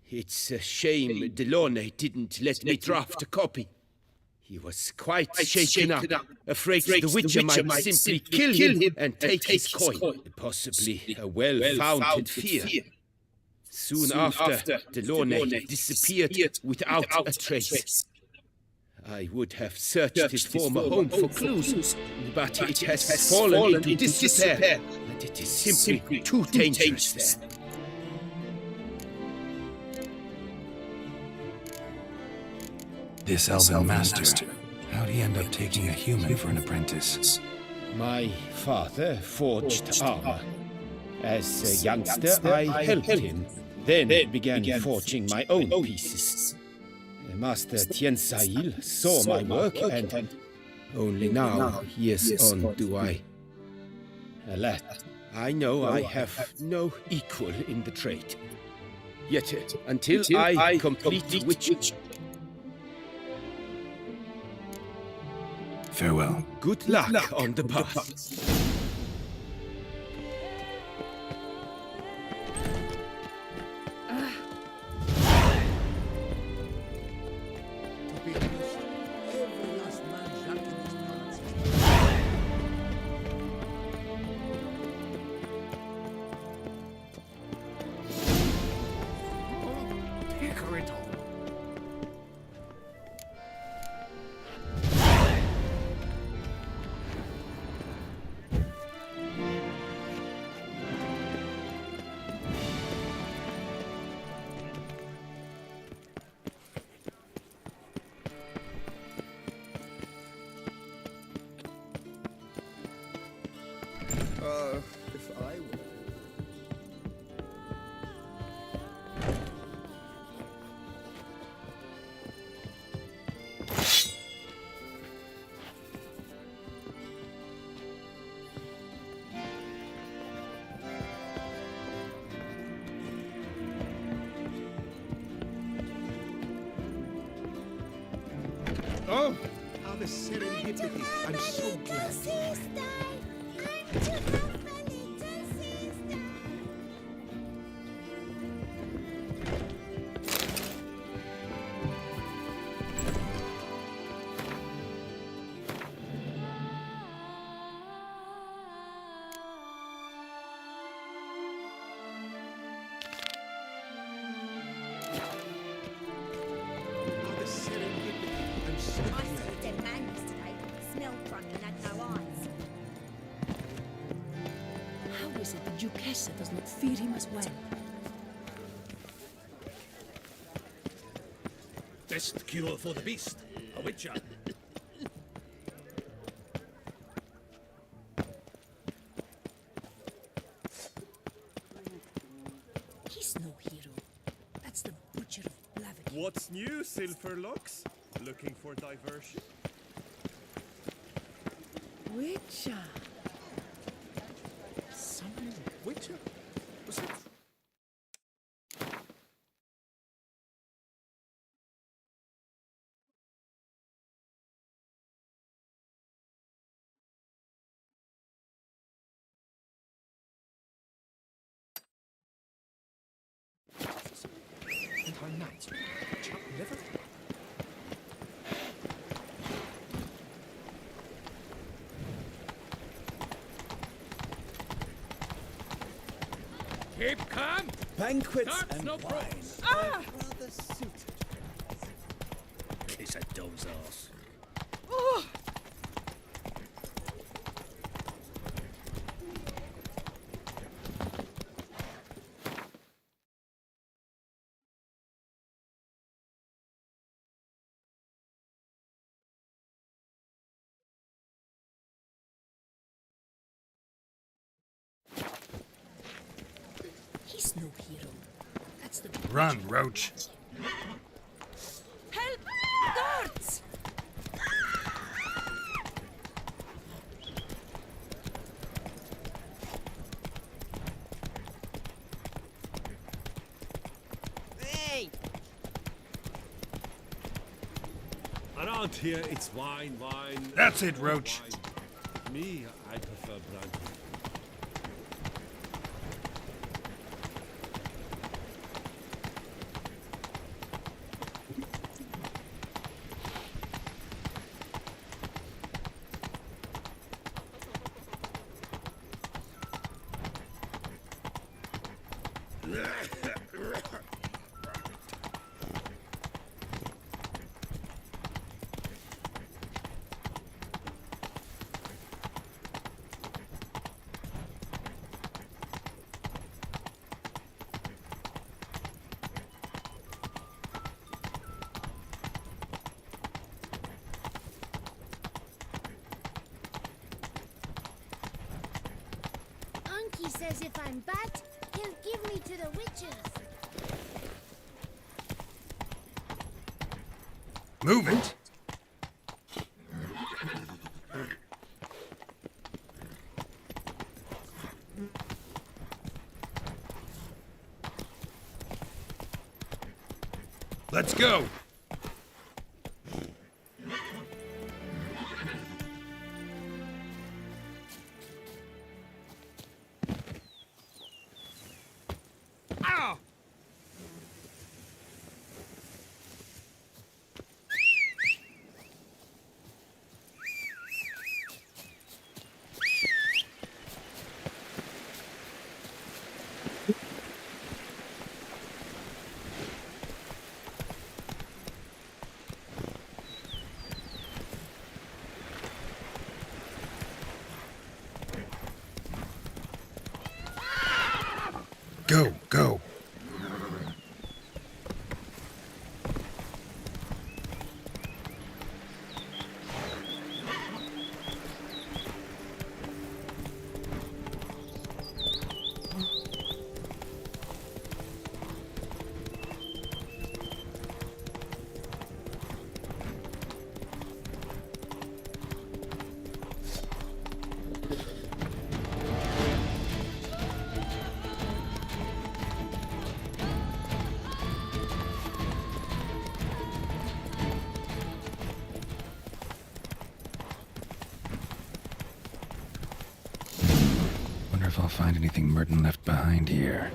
It's a shame Delaunay didn't let me draft a copy. He was quite shaken up, afraid the Witcher might simply kill him and take his coin. Possibly a well-founded fear. Soon after, Delaunay disappeared without a trace. I would have searched his former home for clues, but it has fallen into disrepair, and it is simply too dangerous there. This elven master, how'd he end up taking a human for an apprentice? My father forged armor. As a youngster, I helped him, then began forging my own pieces. Master Tiensail saw my work, and only now, years on, do I... Alas, I know I have no equal in the trade. Yet, until I complete Witcher... Farewell. Good luck on the path. If I were... Oh, how the serendipity. I'm so glad. I saw a dead man yesterday. Smelled funny and had no eyes. How is it the Duchessa does not feed him as well? Best cure for the beast. A witcher. He's no hero. That's the butcher of Blaviken. What's new, Silverlocks? Looking for diversion? Witcher. Someone witcher? Was it? Entire night. Chop liver? Keep calm. Banquets Darts, and no wine. problems. Ah! Rather suited. Kiss a doe's ass. Oh! He's no hero. That's the Run, Roach. Help! Guards! Hey! Around here, it's wine, wine. That's it, Roach. Wine. Me, I prefer brandy. says if I'm bad, he'll give me to the witches. Move it. Let's go. Ow! Go, go. Wonder if I'll find anything Merton left behind here.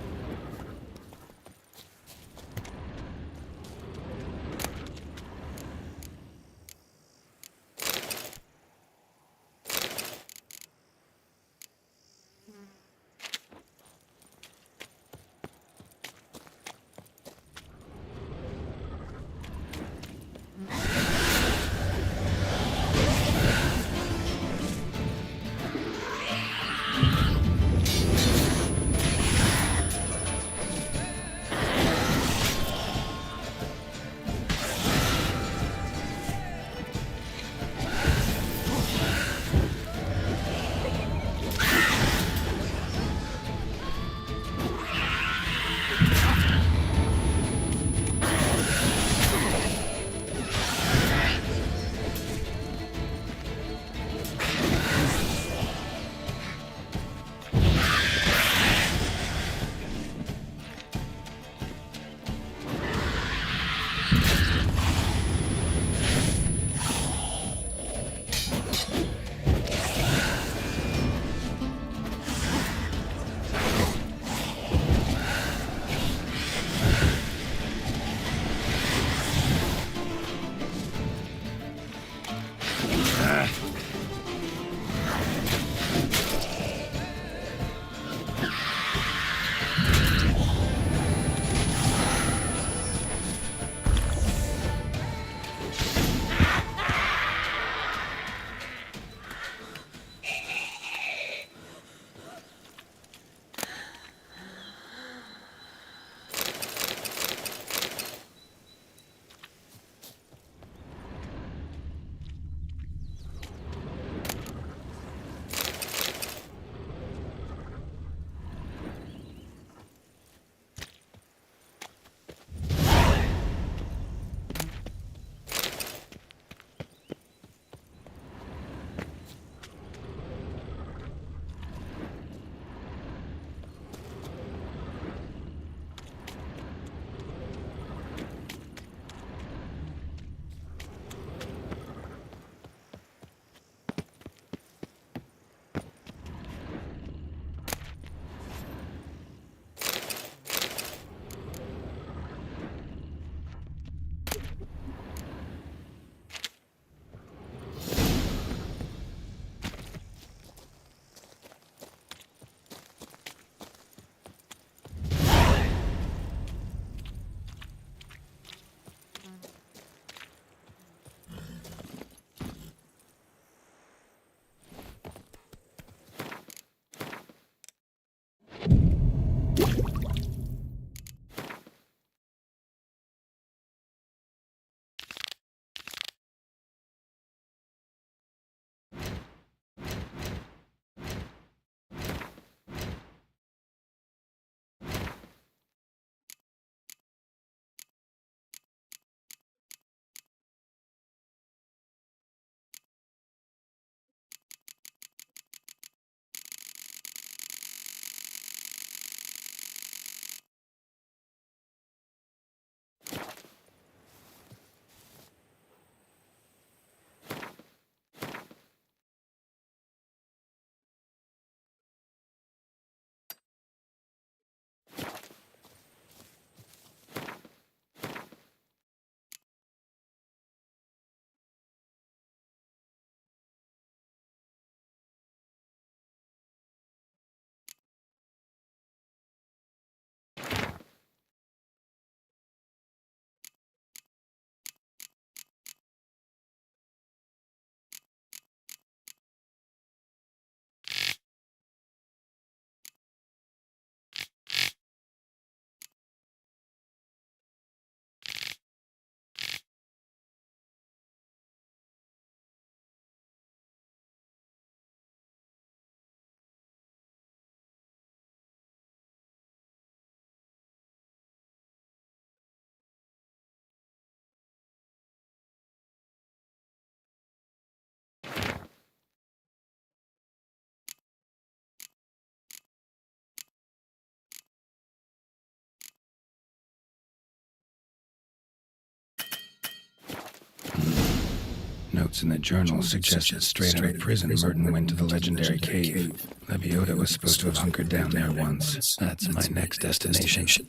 Notes in the journal suggest that straight out of prison, Merton went to the legendary cave. Lebiota was supposed to have hunkered down there once. That's my next destination.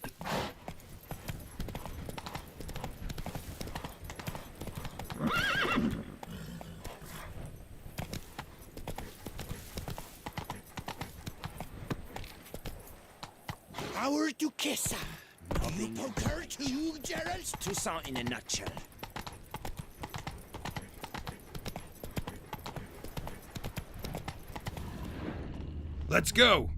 Our Duquesa. Nothing occurred to you, Geralt? Toussaint in a nutshell. Let's go.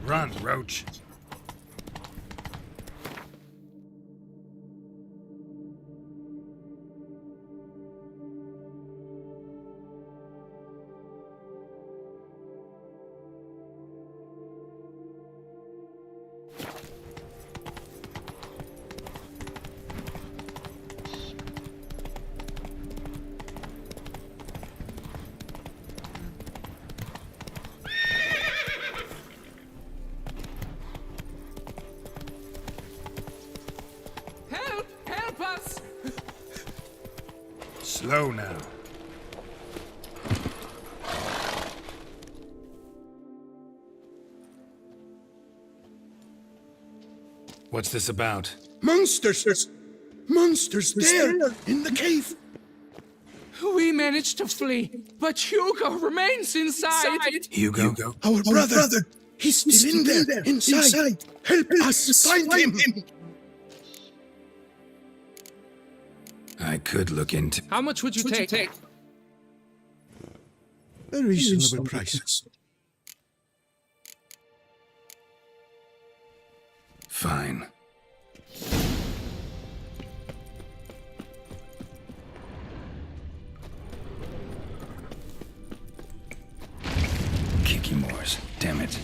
Run, Roach. Help us! Slow now. What's this about? Monsters! Monsters there, in the cave! We managed to flee, but Hugo remains inside. Hugo? Our brother! He's still in there, inside! Help us find him! I could look into... How much would you take? A reasonable price. Fine. Kicky Moors, damn it.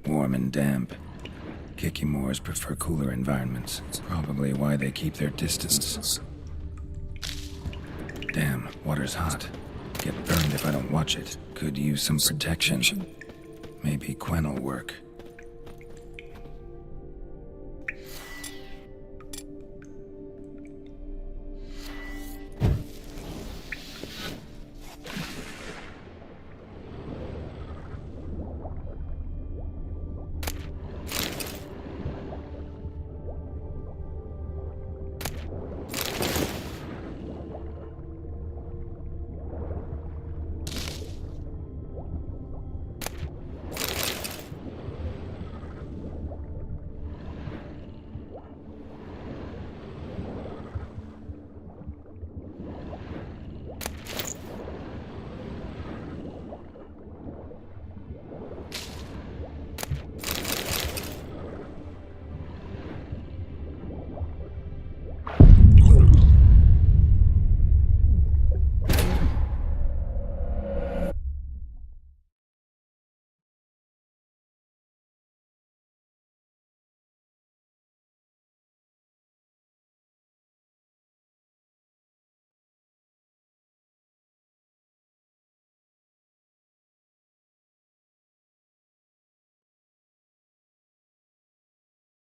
Warm and damp. Kicky Moors prefer cooler environments. Probably why they keep their distance. Damn, water's hot. Get burned if I don't watch it. Could use some protection. Maybe Quen will work.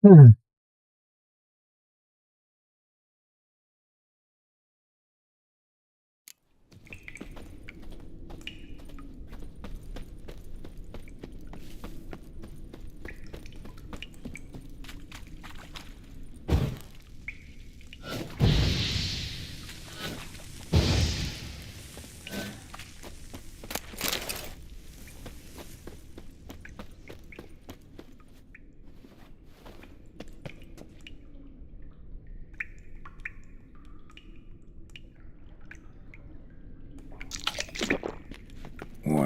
Warm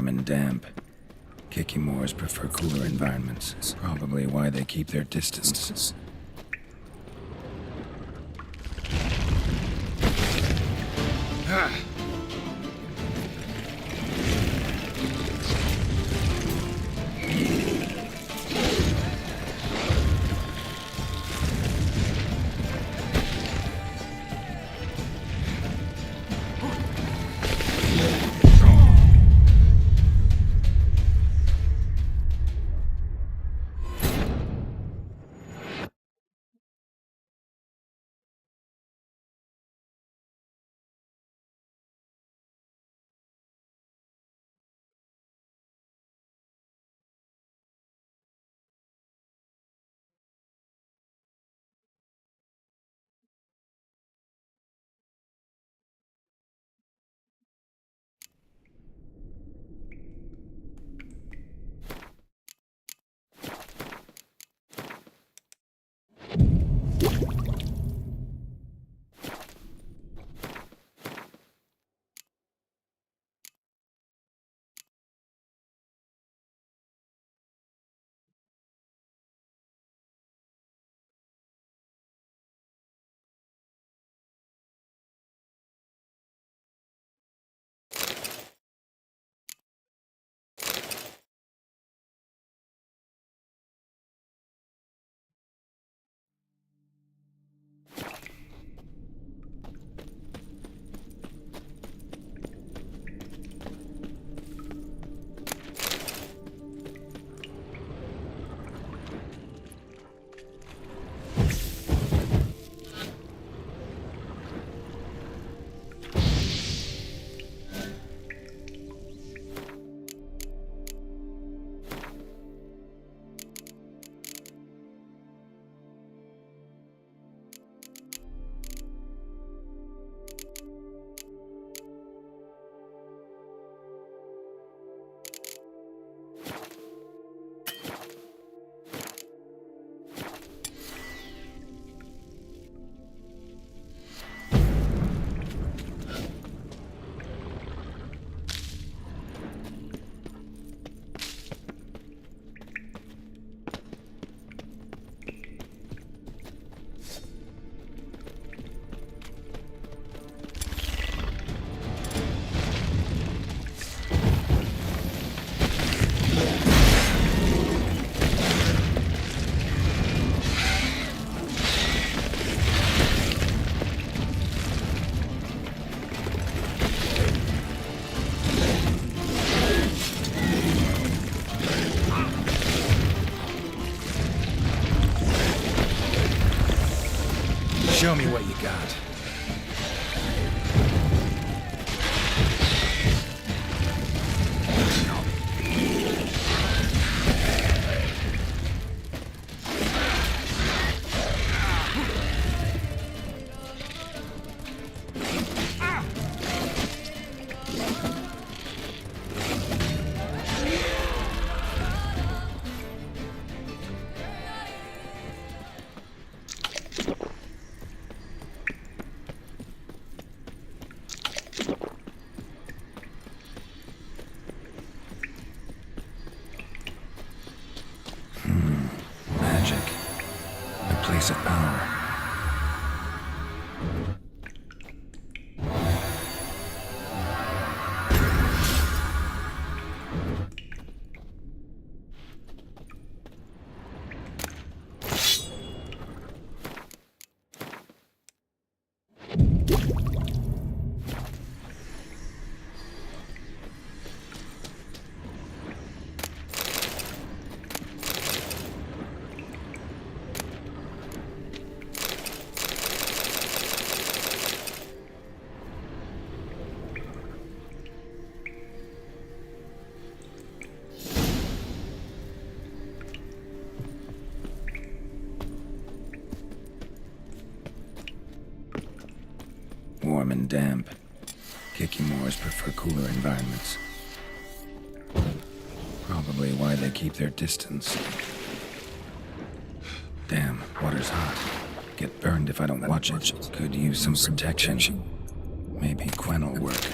and damp. Kikimores prefer cooler environments. Probably why they keep their distance. Show me what you got. Magic. A place of power. damp. Kikimores prefer cooler environments. Probably why they keep their distance. Damn, water's hot. Get burned if I don't watch it. Could use some protection. Maybe Quen will work.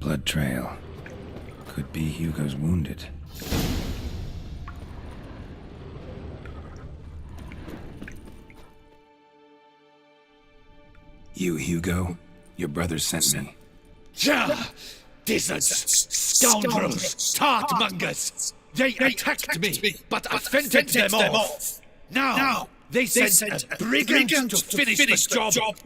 Blood trail. Could be Hugo's wounded. You, Hugo? Your brother sent me. Ja! Dizzards! Scoundrels! Tartmongers! They attacked me, but I fended them off. Now, they sent a brigand to finish the job.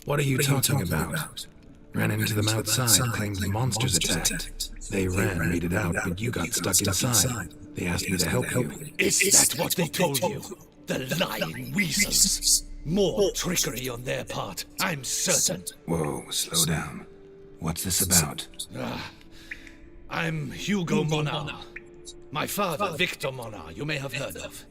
What are you talking about? Ran into them outside, claimed the monsters attacked. They ran, made it out, but you got stuck inside. They asked me to help you. Is that what they told you? The lying weasels. More trickery on their part, I'm certain. Whoa, slow down. What's this about? I'm Hugo Monar. My father, Victor Monar, you may have heard of.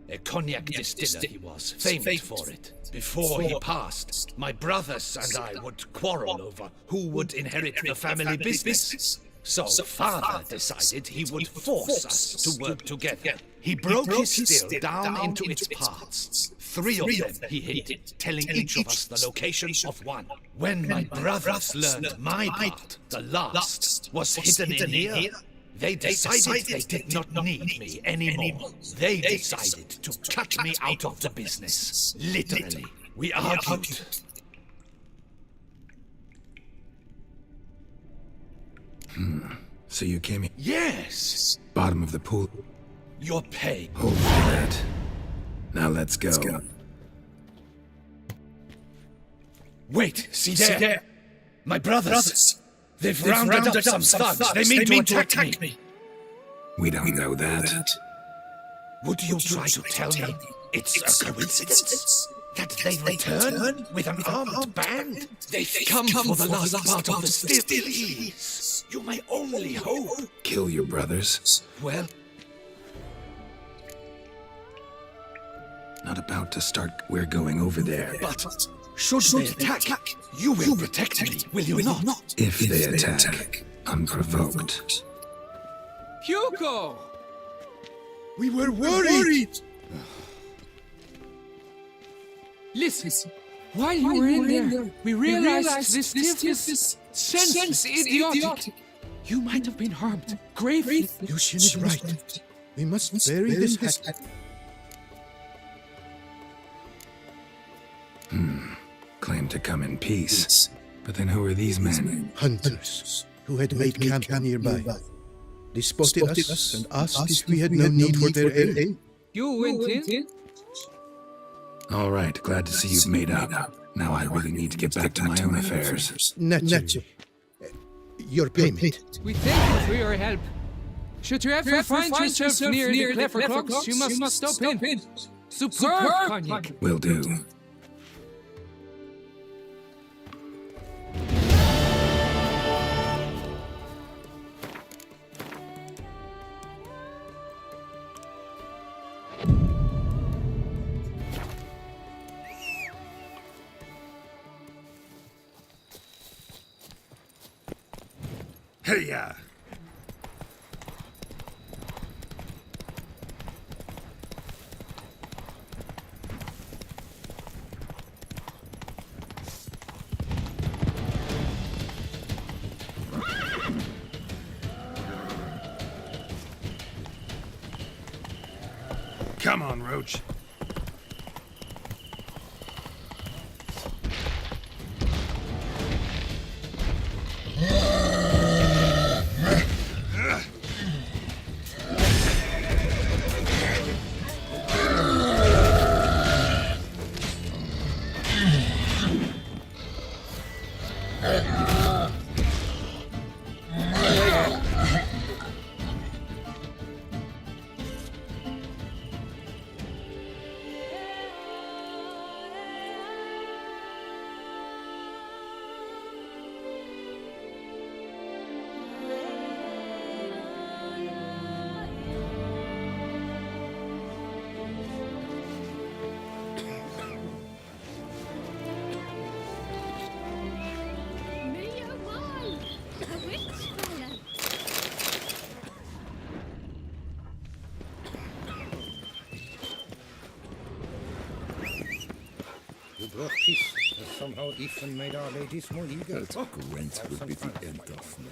A cognac distiller he was, famed for it. Before he passed, my brothers and I would quarrel over who would inherit the family business. So father decided he would force us to work together. He broke his still down into its parts. 3 of them he hid, telling each of us the location of one. When my brothers learned my part, the last, was hidden in here, they decided they did not need me anymore. They decided to cut me out of the business. Literally. We argued. So you came here? Yes! Bottom of the pool? Your pay. Hold that. Now let's go. Wait, see there? My brothers. They've rounded up some thugs. They mean to attack me. We don't know that. Would you try to tell me it's a coincidence that they return with an armed band? They've come for the last part of the still. Please, you may only hope. Kill your brothers? Well, not about to start. We're going over there. But should they attack, you will protect me, will you not? If they attack, unprovoked. Hugo! We were worried! Listen, while you were in there, we realized this gift is senseless, idiotic. You might have been harmed gravely. Lucian is right. We must bury this hat. Claim to come in peace. But then who are these men? Hunters who had made camp nearby. They spotted us and asked if we had no need for their aid. You went in? All right, glad to see you've made up. Now I really need to get back to my own affairs. Naturally. Your payment. We thank you for your help. Should you ever find yourself near the clever clocks, you must stop in. Superb cognac. Will do. Hey-ya! Come on, Roach. brought peace has somehow even made Our Ladies more eager. That Gwent will be the end of me.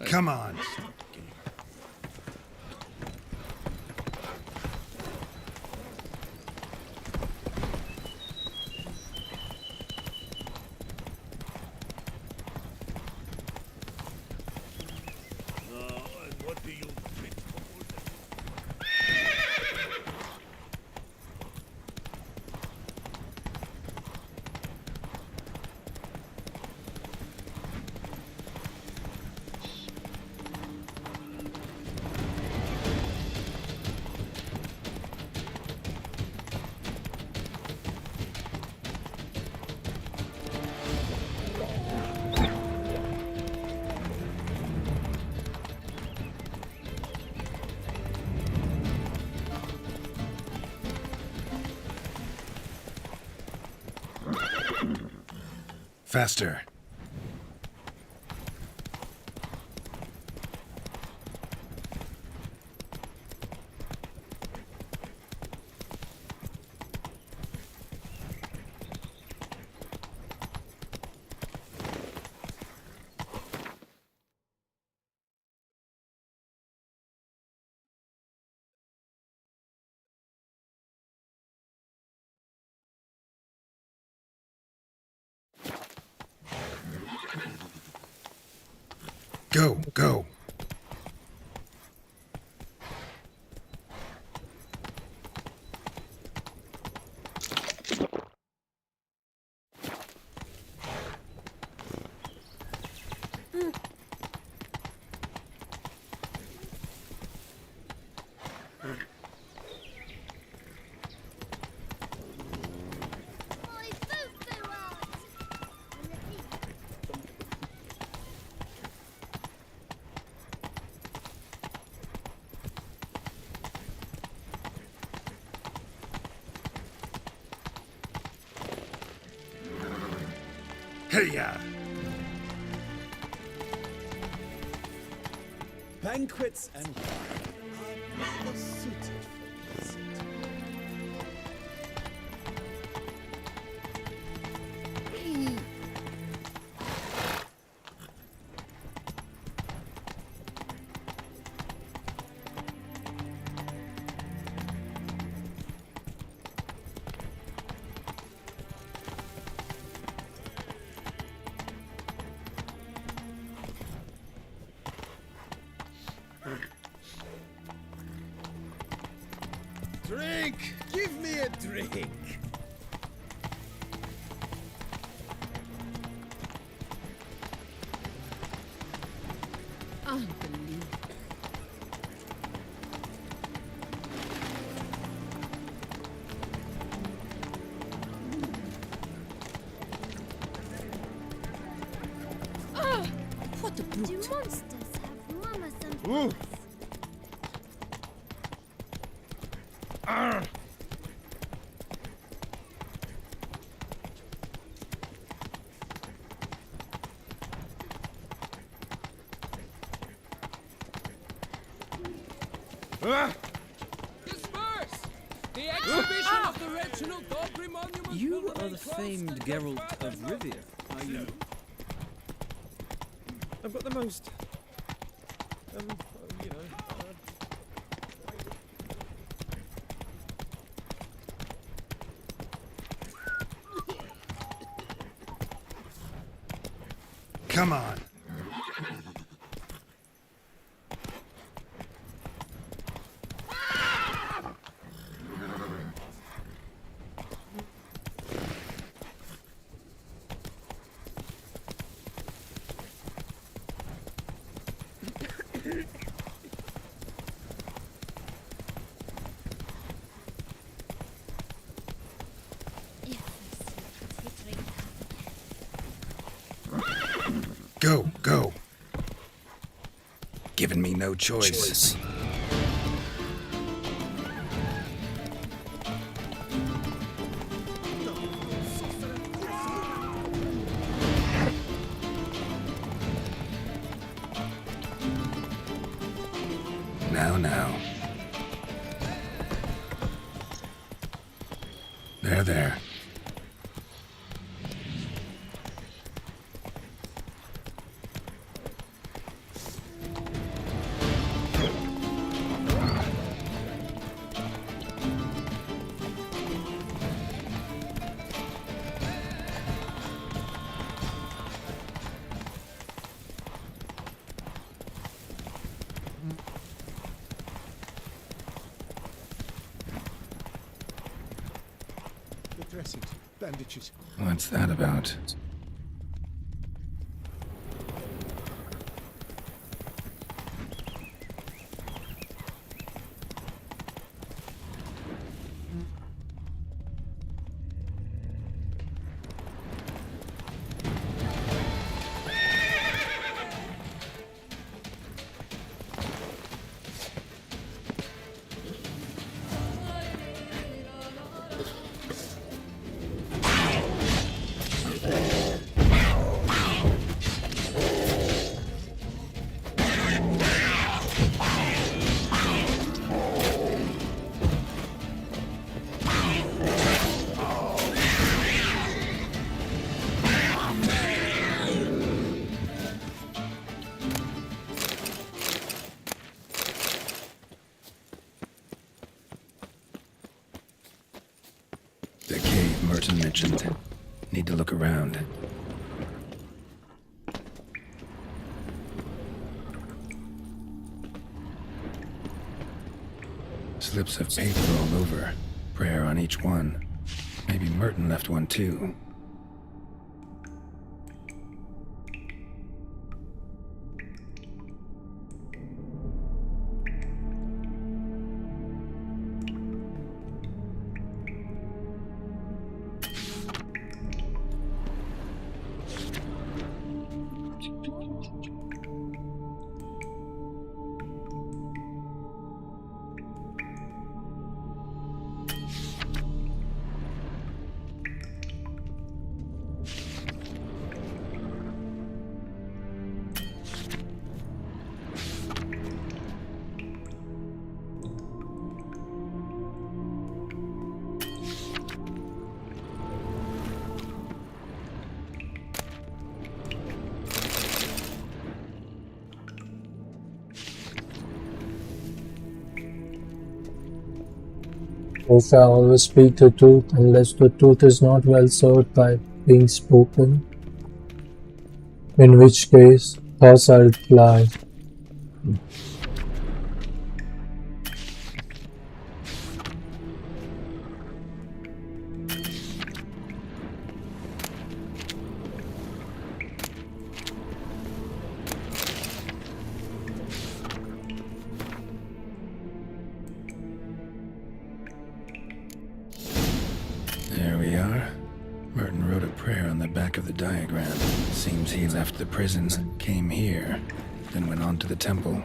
Come on. And what do you think? Faster. Go, go. Hey-ya! Banquets and wine are never suited for this city. Drink! Give me a drink! Unbelievable. Ah! What a brute! Do monsters have mamas and Ooh. papas? Disperse! The exhibition of the Reginald Aubrey Monument. You are the famed Geralt of Rivia, are you? I've got the most... Come on. Go, go. Given me no choice. Now. There. Dressings, bandages. What's that about? The cave Merton mentioned. Need to look around. Slips of paper all over. Prayer on each one. Maybe Merton left one too. You shall always speak the truth unless the truth is not well served by being spoken, in which case thus I reply. There we are. Merton wrote a prayer on the back of the diagram. Seems he left the prison, came here, then went on to the temple.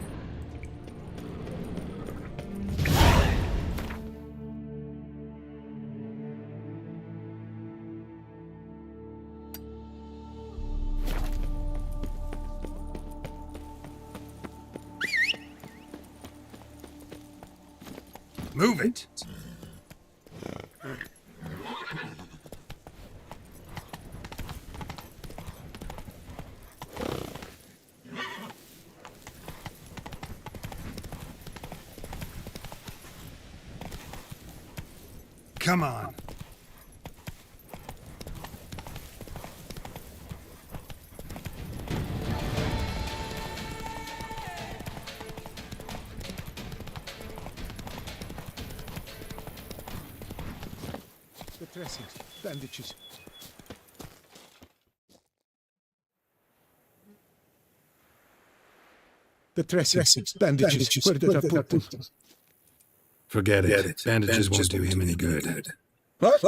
Move it! Come on. The dressings, bandages. The dressings, bandages. Where did I put them? Forget it. Bandages won't do him any good. What?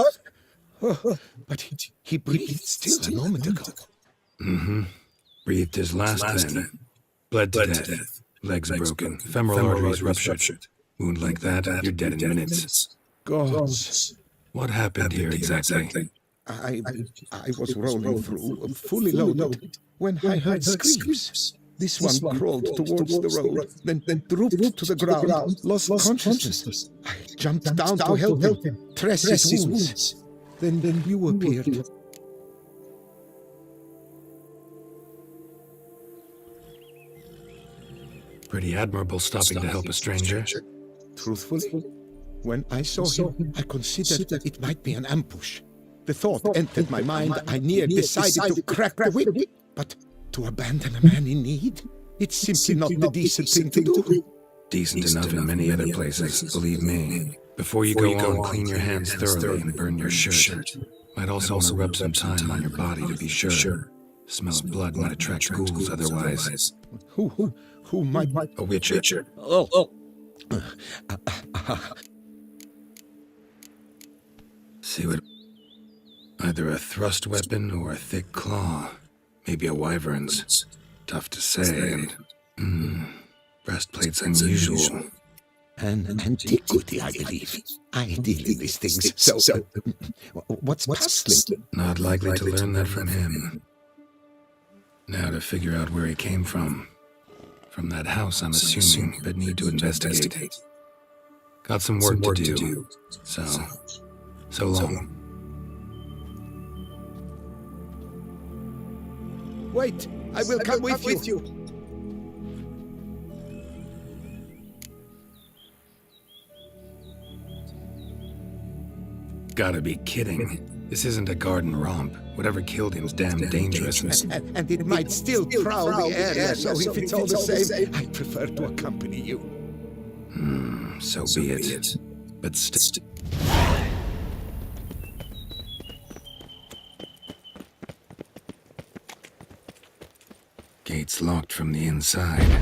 Oh, but he breathed still a moment ago. Mm-hmm. Breathed his last then. Bled to death. Legs broken. Femoral arteries ruptured. Wound like that, you're dead in minutes. Gods. What happened here exactly? I was rolling through, fully loaded, when I heard screams. This one crawled towards the road, then drooped to the ground, lost consciousness. I jumped down to help him, dress his wounds. Then you appeared. Pretty admirable stopping to help a stranger. Truthfully, when I saw him, I considered that it might be an ambush. The thought entered my mind. I near decided to crack the whip, but to abandon a man in need? It's simply not the decent thing to do. Decent enough in many other places, believe me. Before you go on, clean your hands thoroughly and burn your shirt. Might also want to rub some time on your body to be sure. Smell of blood might attract ghouls otherwise. Who might... A witcher. Oh. See what... Either a thrust weapon or a thick claw. Maybe a wyvern's. Tough to say, and... breastplate's unusual. An antiquity, I believe. I deal in these things, so what's puzzling? Not likely to learn that from him. Now to figure out where he came from. From that house, I'm assuming, but need to investigate. Got some work to do. So long. Wait, I will come with you. Gotta be kidding. This isn't a garden romp. Whatever killed him's damn dangerous. And it might still prowl the area, so if it's all the same, I prefer to accompany you. So be it. But Gates locked from the inside.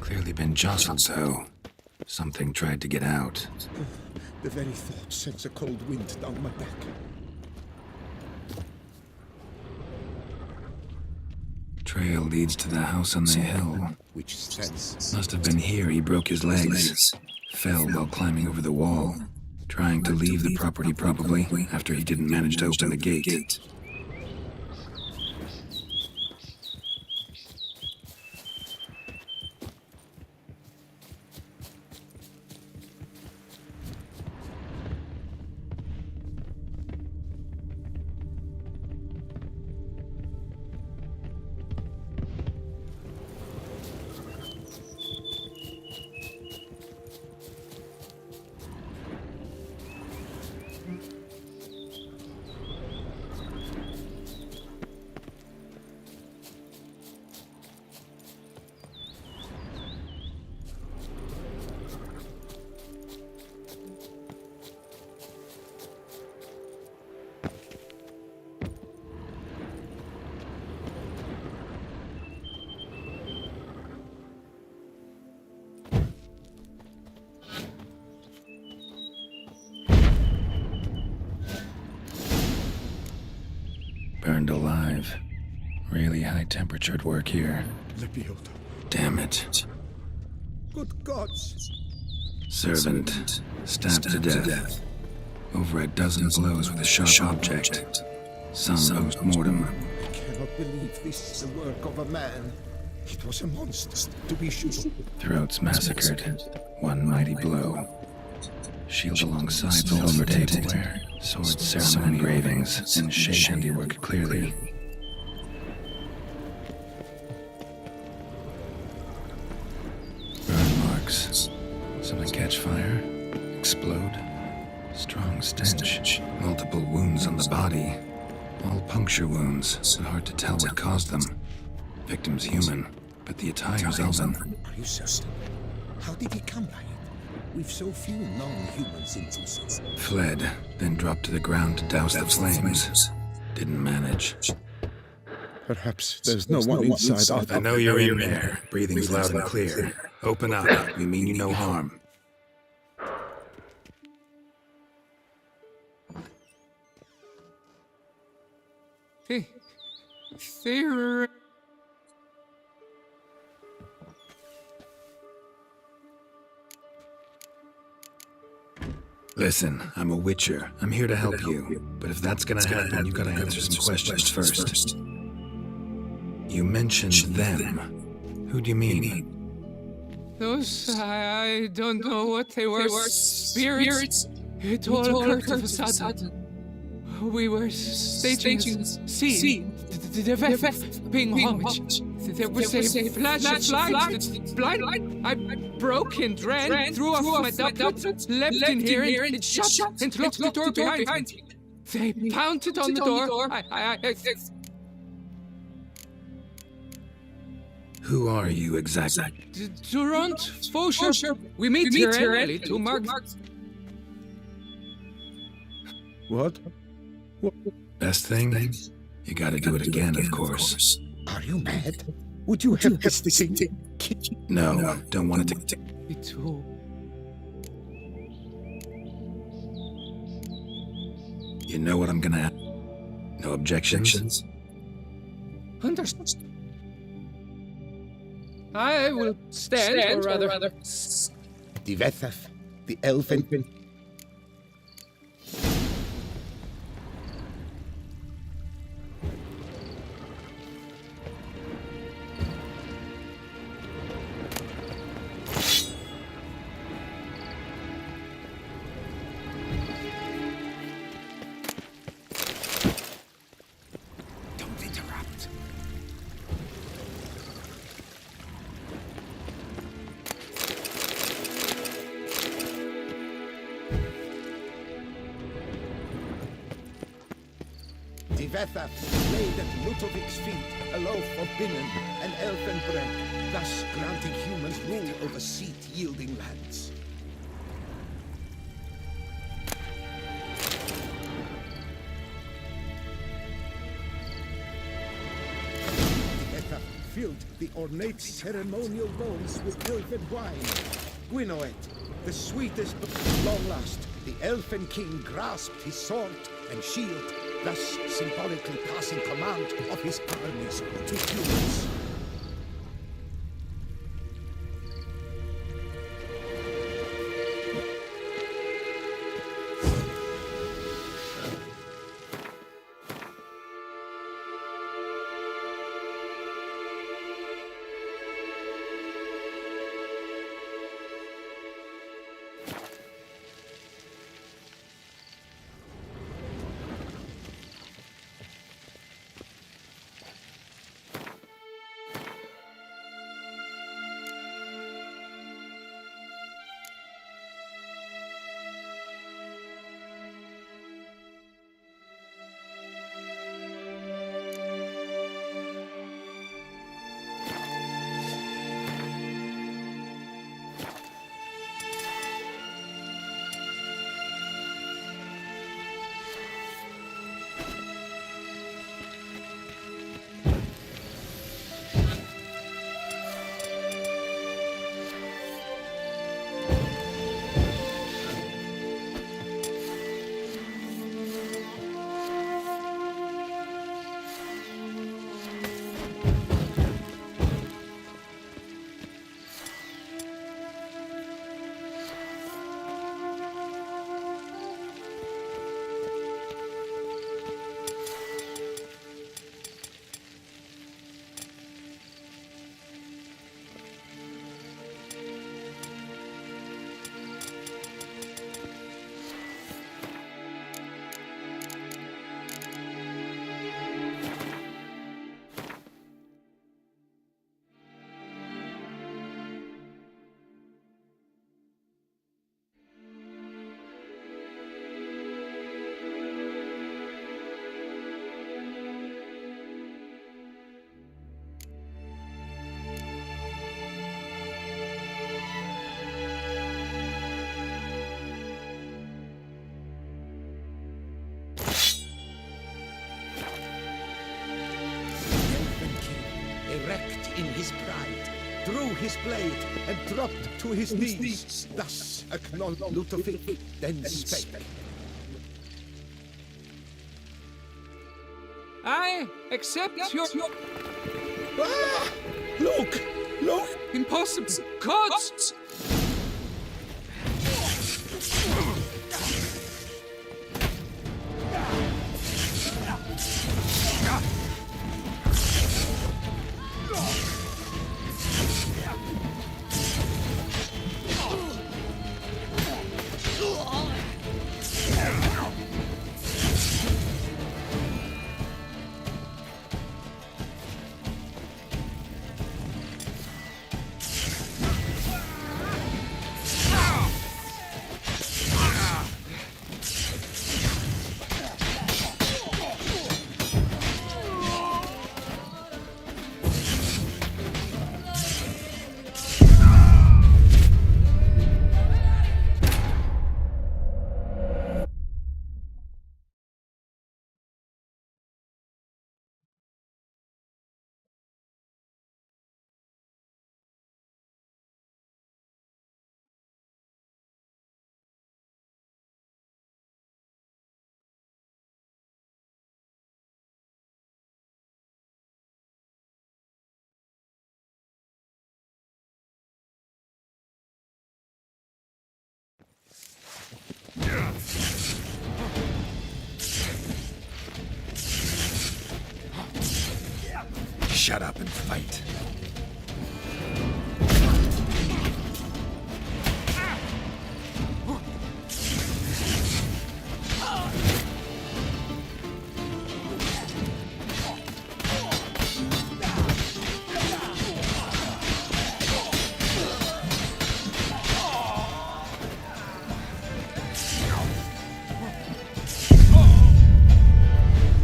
Clearly been jostled, though. Something tried to get out. The very thought sends a cold wind down my back. Trail leads to the house on the hill. Which stands. Must have been here he broke his legs. Fell while climbing over the wall. Trying to leave the property probably, after he didn't manage to open the gate. Burned alive. Really high-temperatured work here. Damn it. Good gods. Servant, stabbed to death. Over a dozen blows with a sharp object. Some post-mortem. I cannot believe this is the work of a man. It was a monster, to be sure. Throats massacred. One mighty blow. Shield alongside silver tableware. Sword ceremony engravings and shade handiwork clearly. Burn marks. Something catch fire? Explode? Strong stench. Multiple wounds on the body. All puncture wounds, so hard to tell what caused them. Victim's human, but the attire's elven. Are you certain? How did he come by it? We've so few non-humans in Tucson. Fled, then dropped to the ground to douse the flames. Didn't manage. Perhaps there's no one inside. I know you're in there. Breathing's loud and clear. Open up. We mean you no harm. They're... Listen, I'm a witcher. I'm here to help you. But if that's gonna happen, you gotta answer some questions first. You mentioned them. Who do you mean? Those... I don't know what they were. Spirits. It all occurred to us sudden. We were staging scene. The effect being homage. There was a flash of light. Blind. I broke and ran, threw off my doublet, leapt in here and shut and locked the door behind me. They pounded on the door. Who are you exactly? Durant Faucher. We meet here annually to mark What? Best thing? You gotta do it again, of course. Are you mad? Would you have this thing? No, don't want it to. Me too. You know what I'm gonna ask? No objections? Understood. I will stand or rather. The Vethaf, the elven. Don't interrupt. The Vethaf laid at Ludovic's feet a loaf of binnen and elven bread, thus granting humans rule over seat-yielding lands. The Vethaf filled the ornate ceremonial bowls with elven wine. Gwinoet, the sweetest but long last, the elven king grasped his sword and shield, thus symbolically passing command of his armies to humans. Erect in his pride, drew his blade and dropped to his knees. Thus acknowledged Ludovic, then spake. I accept your. Ah! Look! Look! Impossible! Gods! Shut up and fight.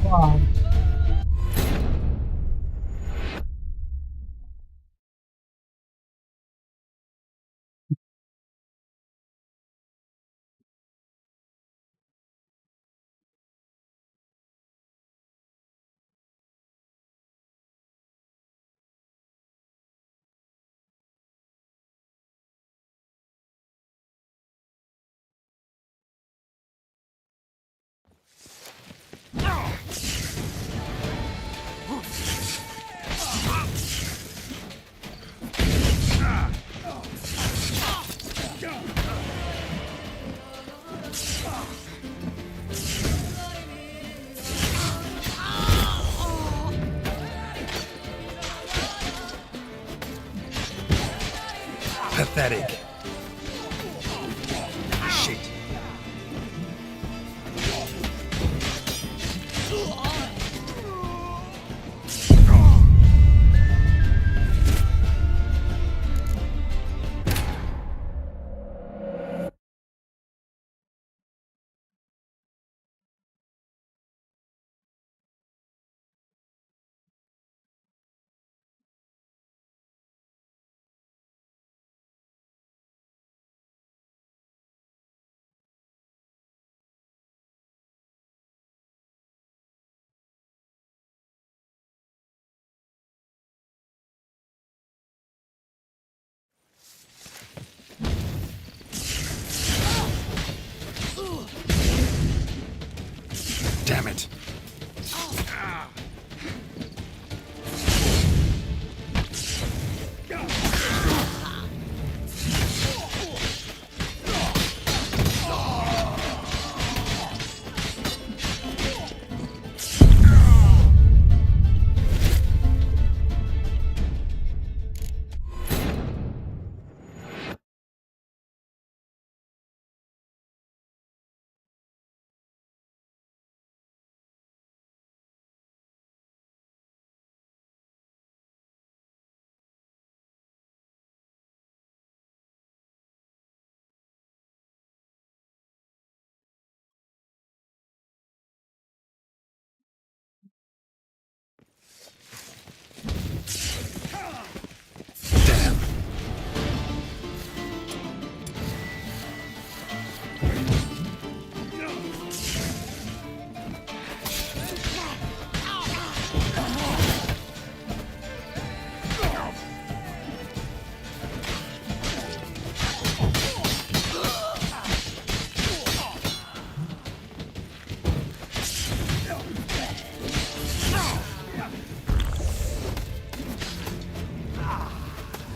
Wow. Pathetic. Shit. Damn it.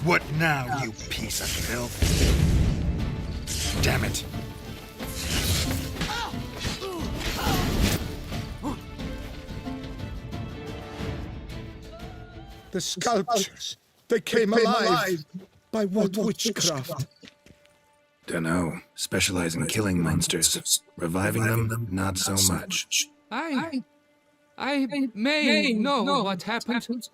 What now, you piece of filth? Damn it. The sculptures, they came alive. By what witchcraft? Dunno. Specialize in killing monsters. Reviving them, not so much. I may know what happened.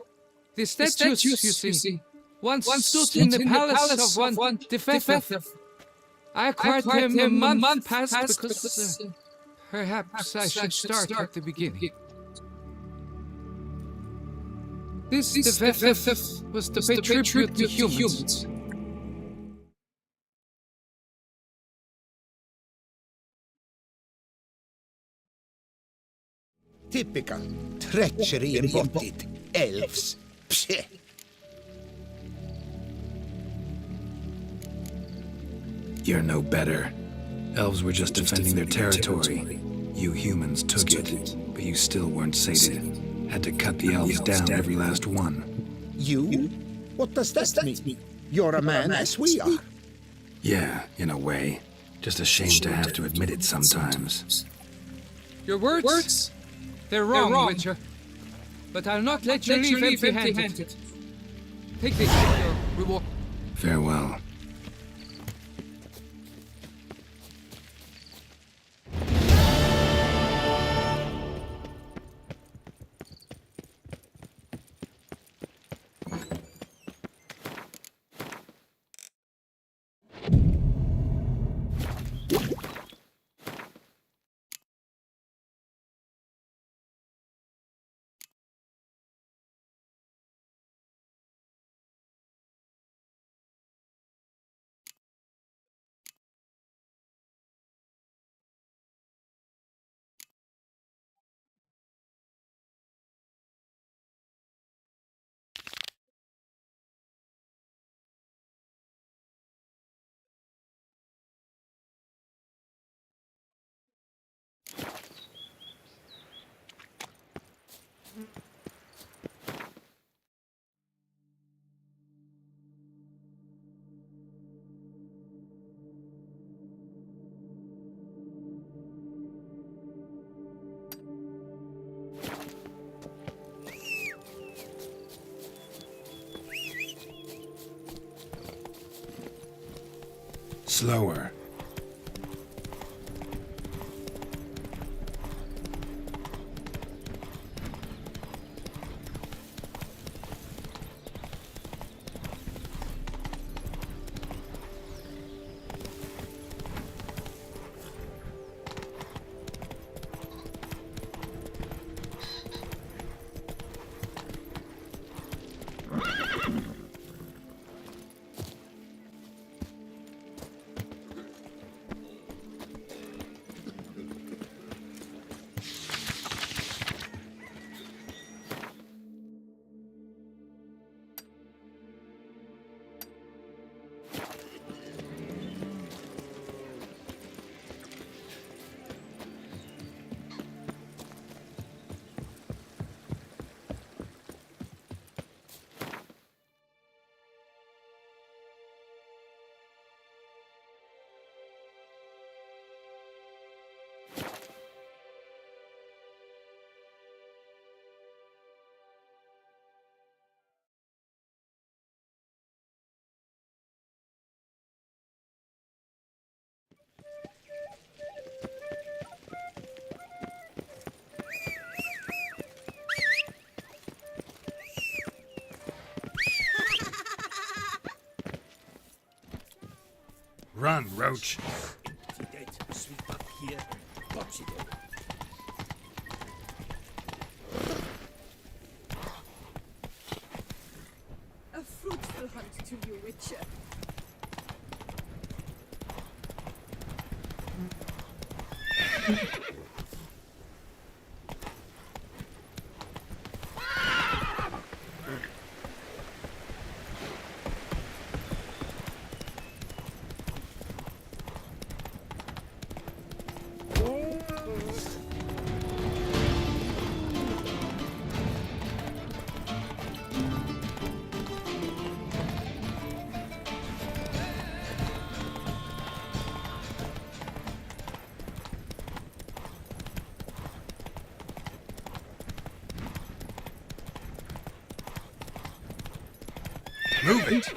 The statues, you see, once stood in the palace of one defective. I acquired them a month past because perhaps I should start at the beginning. This defective was to pay tribute to humans. Typical treachery embodied. Elves. Psheh. You're no better. Elves were just defending their territory. You humans took it, but you still weren't sated. Had to cut the elves down, every last one. You? What does that mean? You're a man as we are. Yeah, in a way. Just ashamed to have to admit it sometimes. Your words? They're wrong, Witcher. but I'll not let you leave empty-handed. Take this as your reward. Farewell. Slower. Run, Roach. Dead, sweep up here, watch it. A fruitful hunt to you, Witcher. Move it!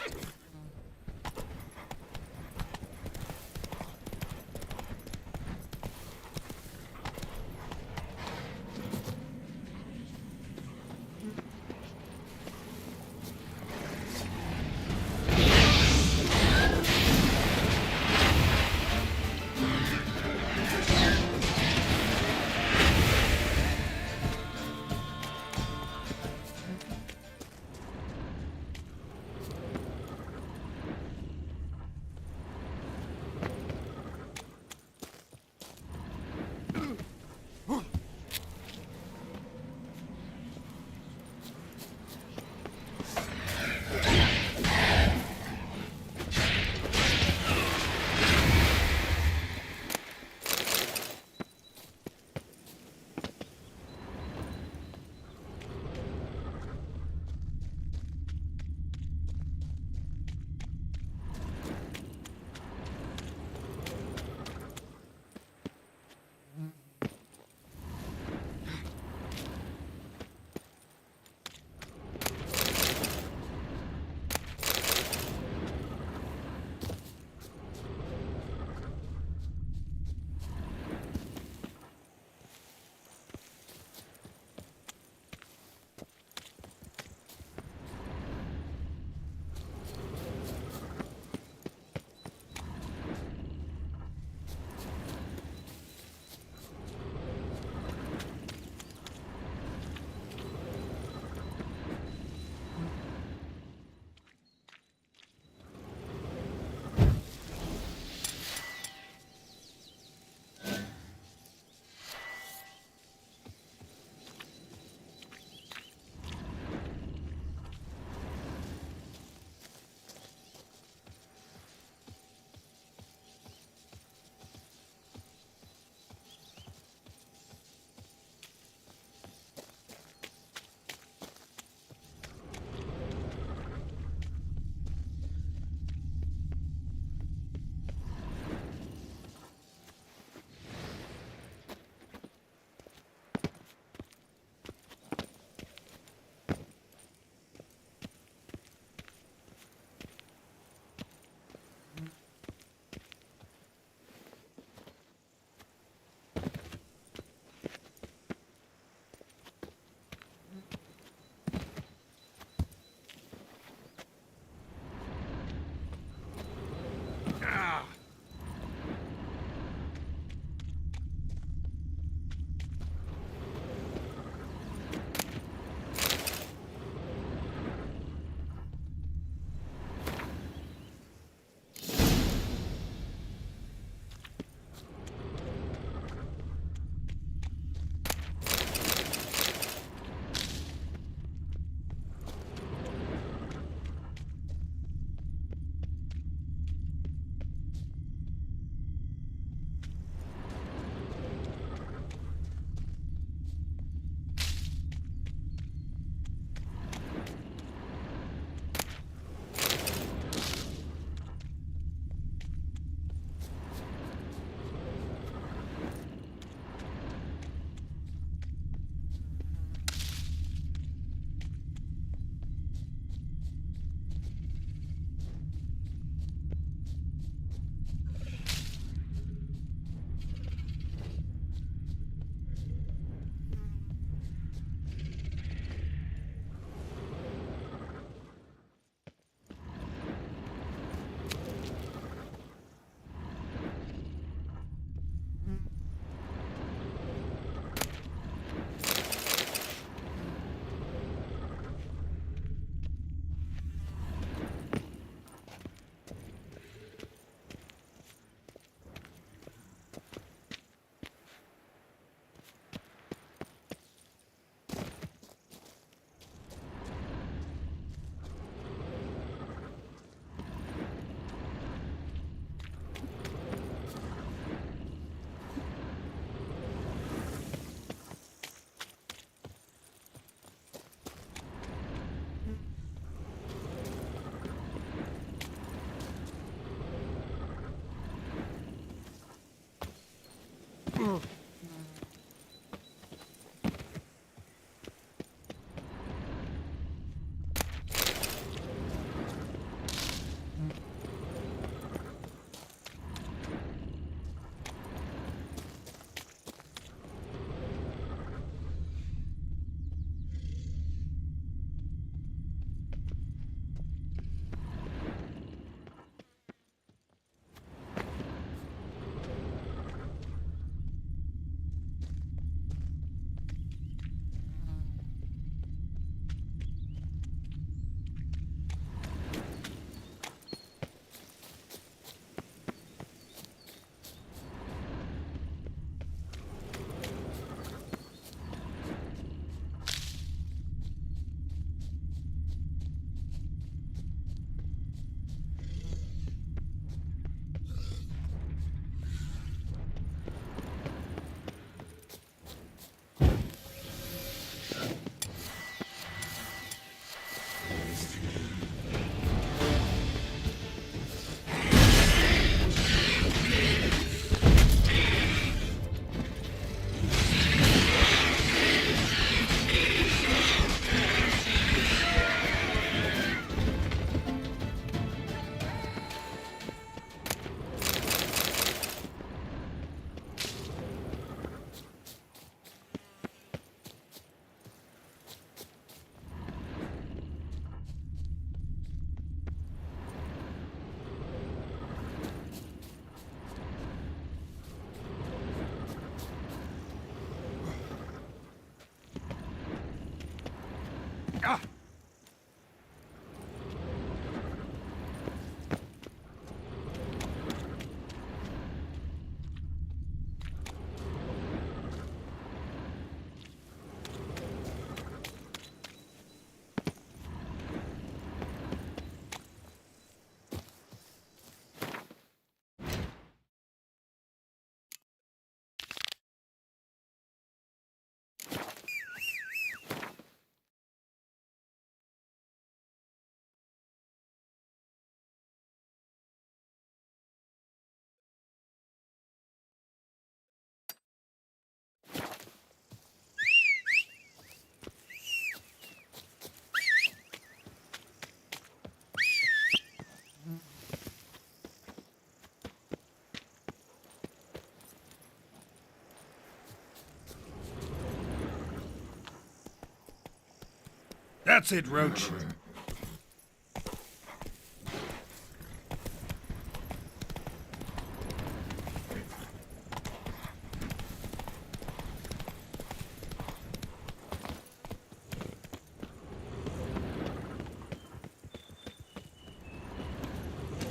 That's it, Roach.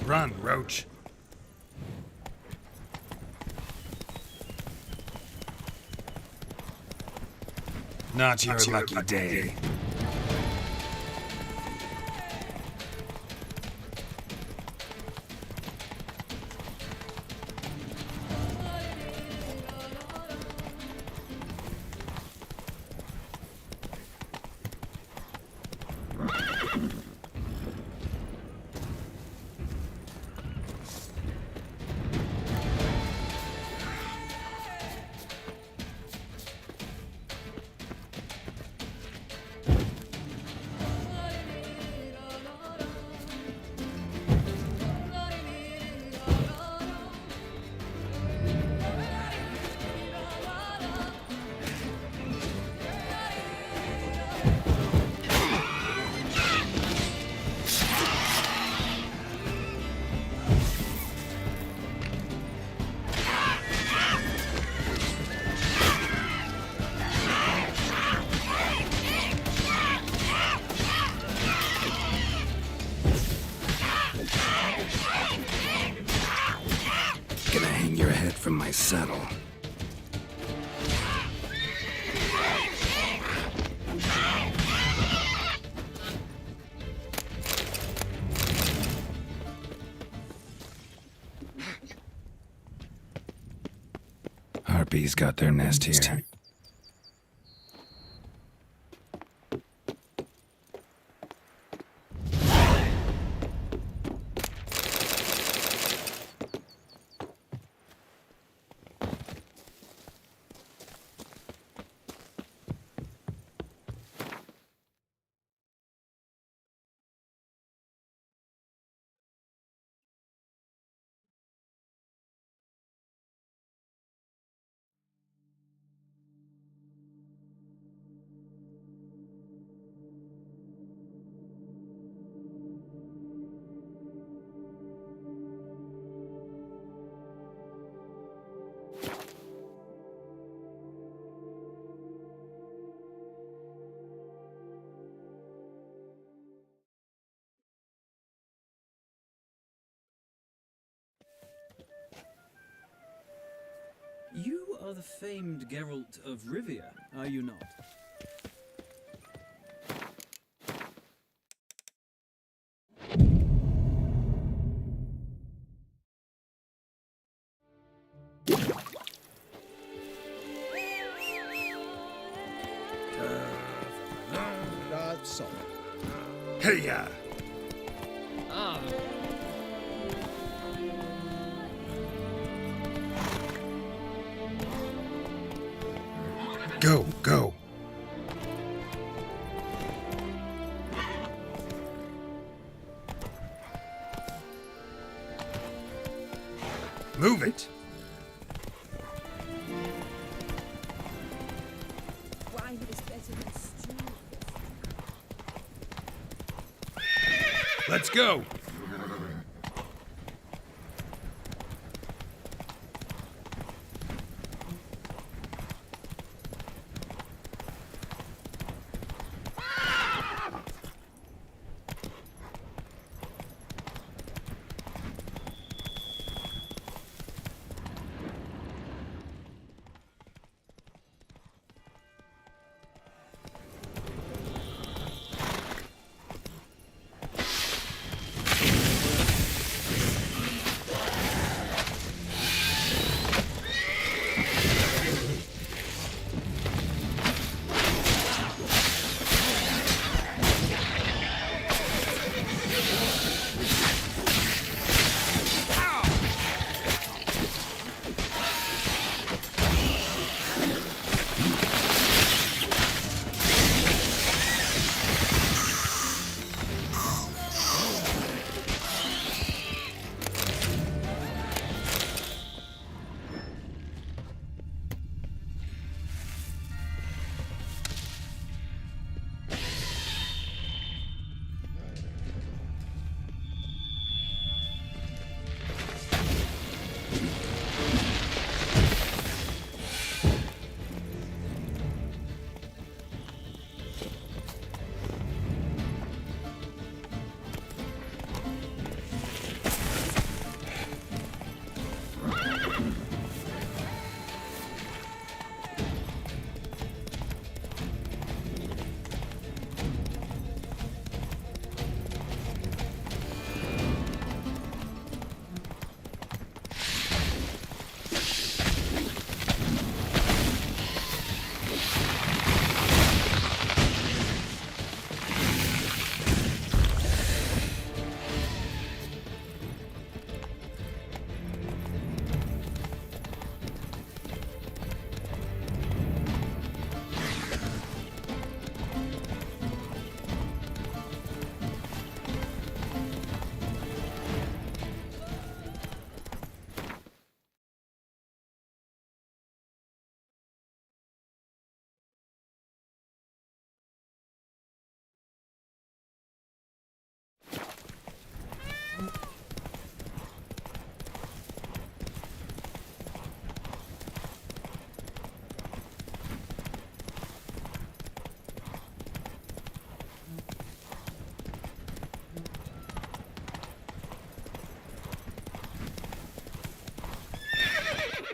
Run, Roach. Not your lucky day. Gonna hang your head from my saddle. Harpies got their nest here. are the famed Geralt of Rivia, are you not? So. Hey-ya! Ah. Go, go! Move it! Wine is better than stew. Let's go!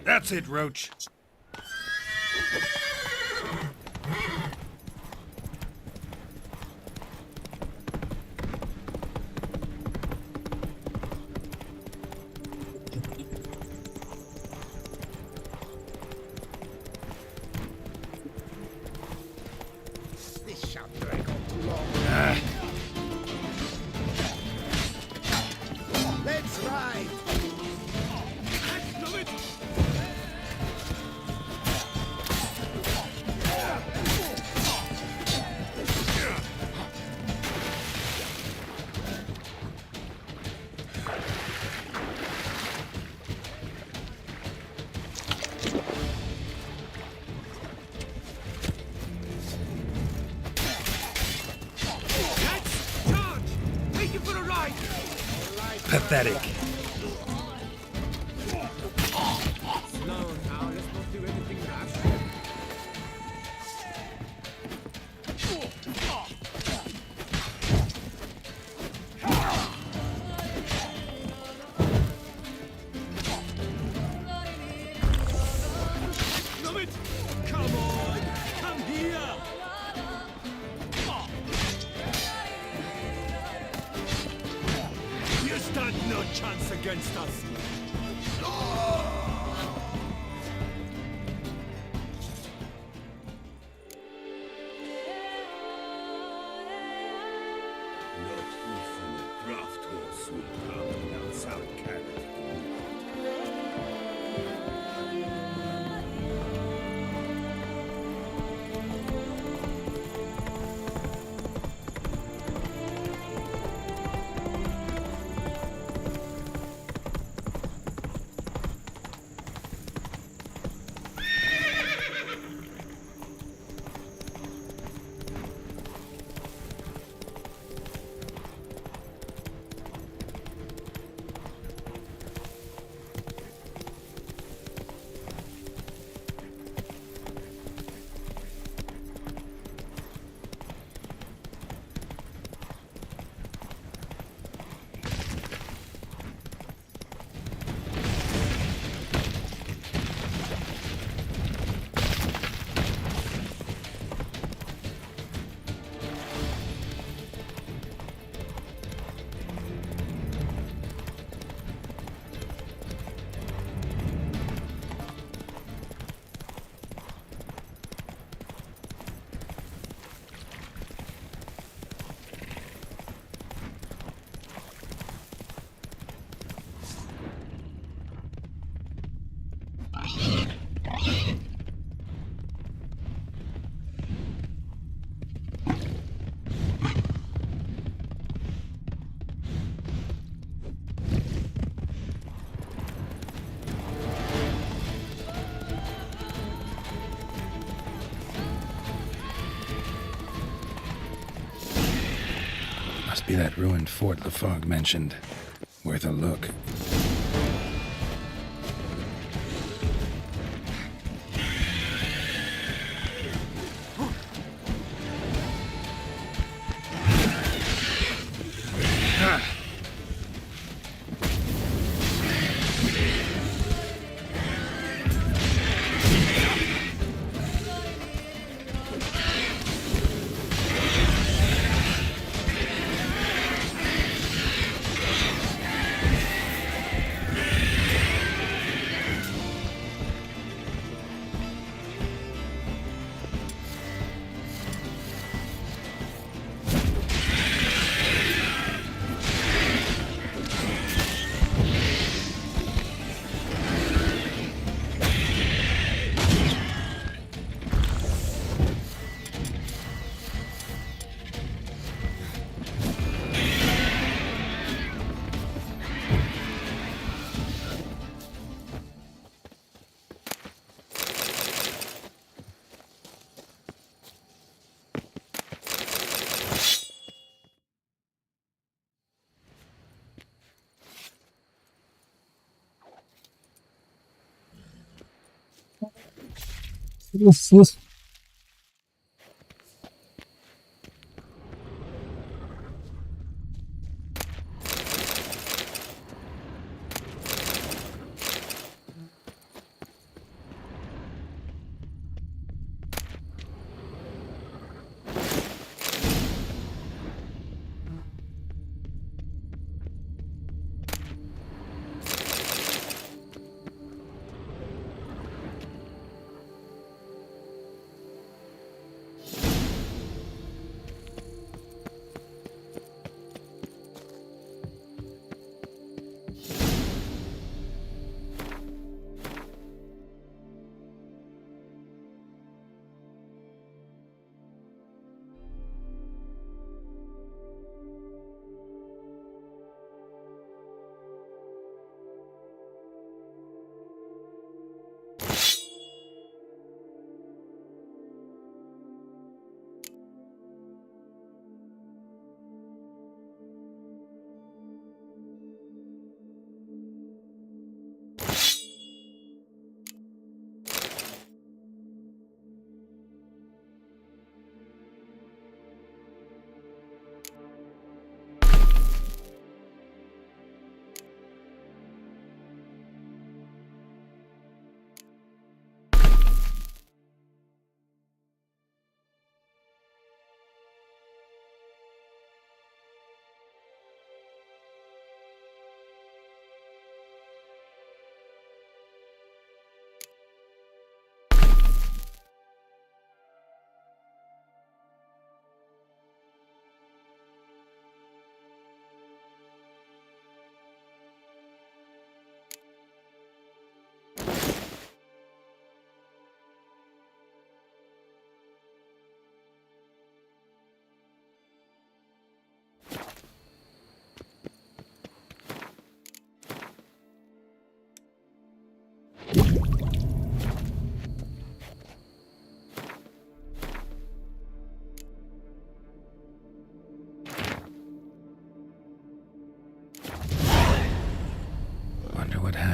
That's it, Roach. This shall drag on too long. Let's ride! Pathetic. chance against us. Not even a draft horse will come without some carrot. Must be that ruined fort Lafog mentioned. Worth a look. Yes.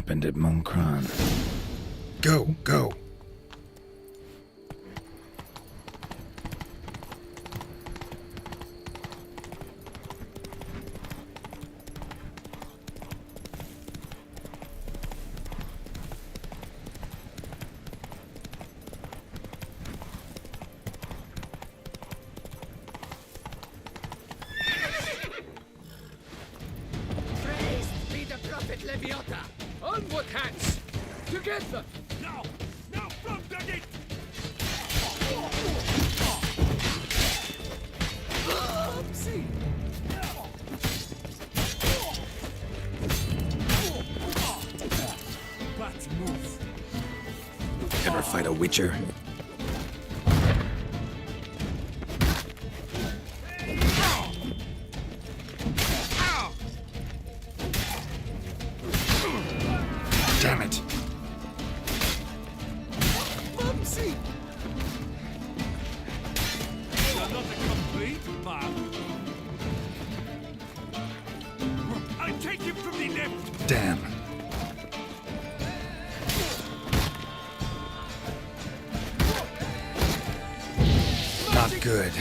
happened at Moncran. Go, go. Praised be the prophet Leviatha! Onward, hands! Together! Now! Now from the gate! Oopsie! But move! Ever fight a witcher? Damn it. Oopsie! You're not a complete man. I take him from the left! Damn. Not good.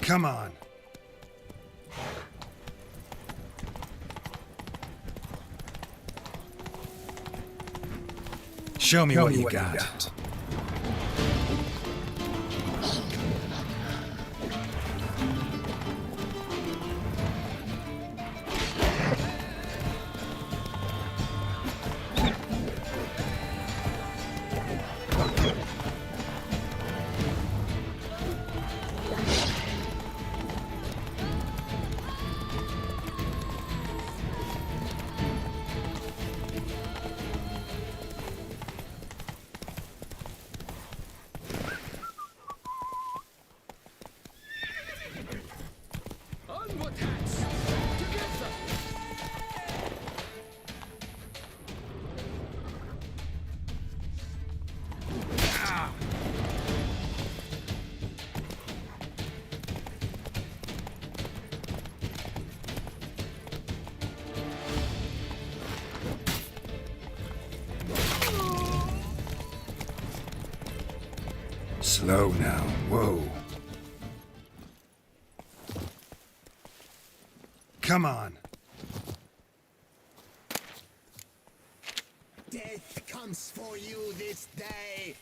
Come on. Show me what you got. Onward, hands! Together! Slow now. Whoa. Come on. Death comes for you this day.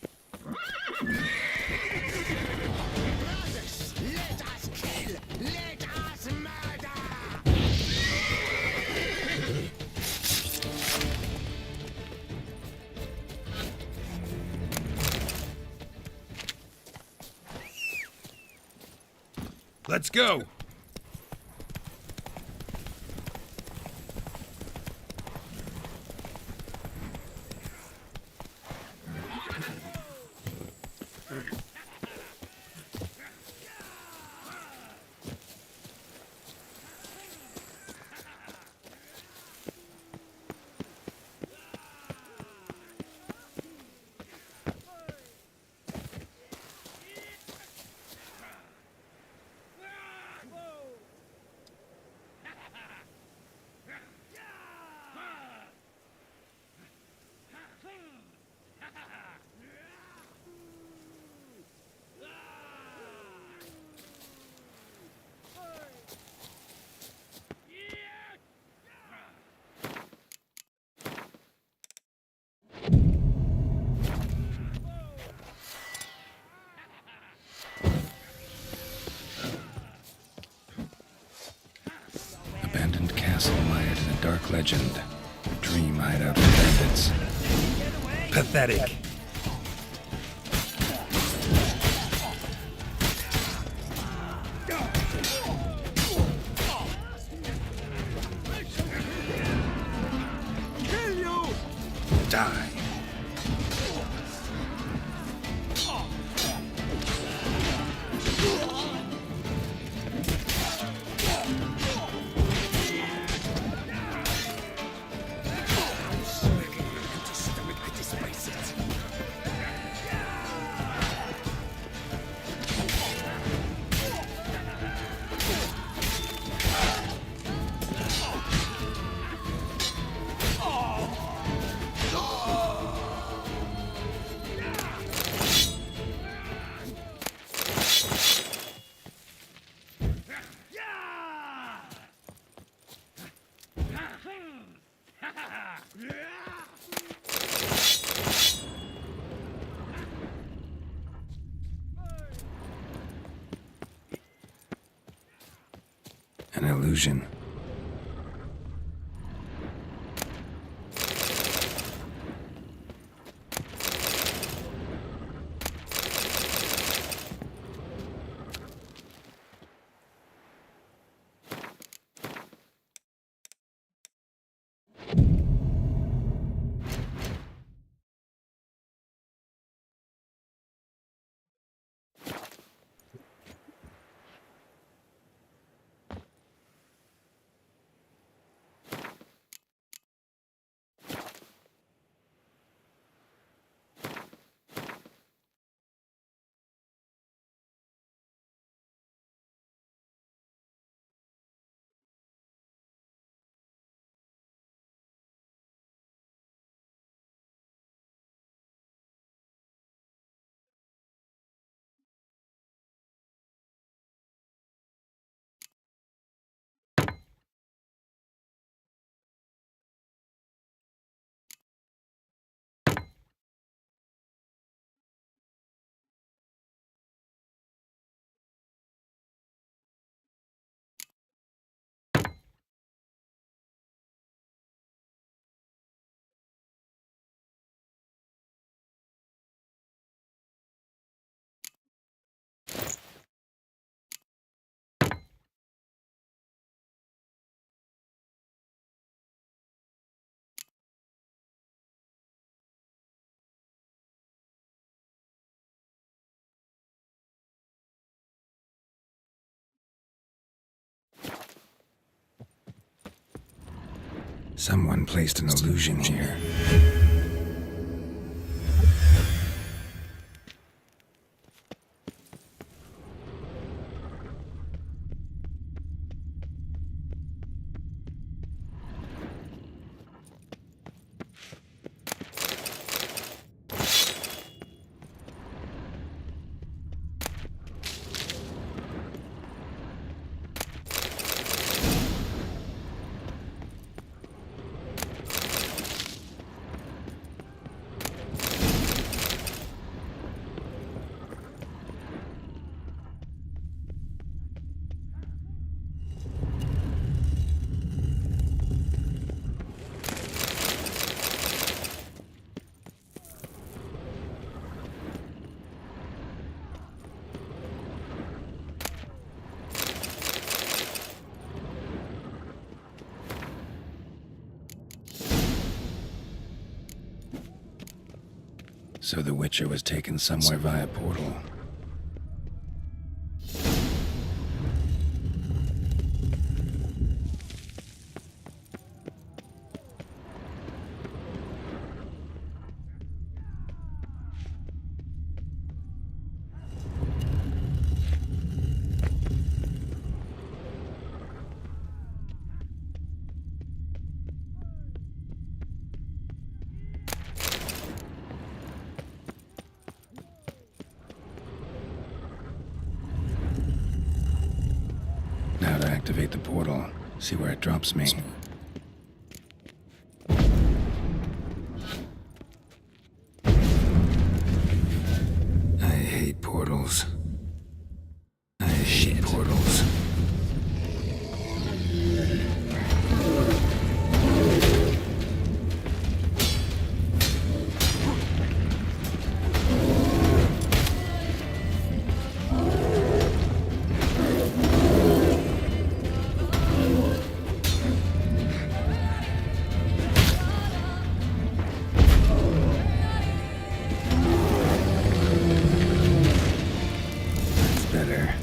Let's go. Abandoned castle mired in a dark legend. Dream hideout for bandits. Pathetic. Die. An illusion. Someone placed an illusion here. So the Witcher was taken somewhere via portal. Now to activate the portal, see where it drops me. I hate portals. I hate portals. Better.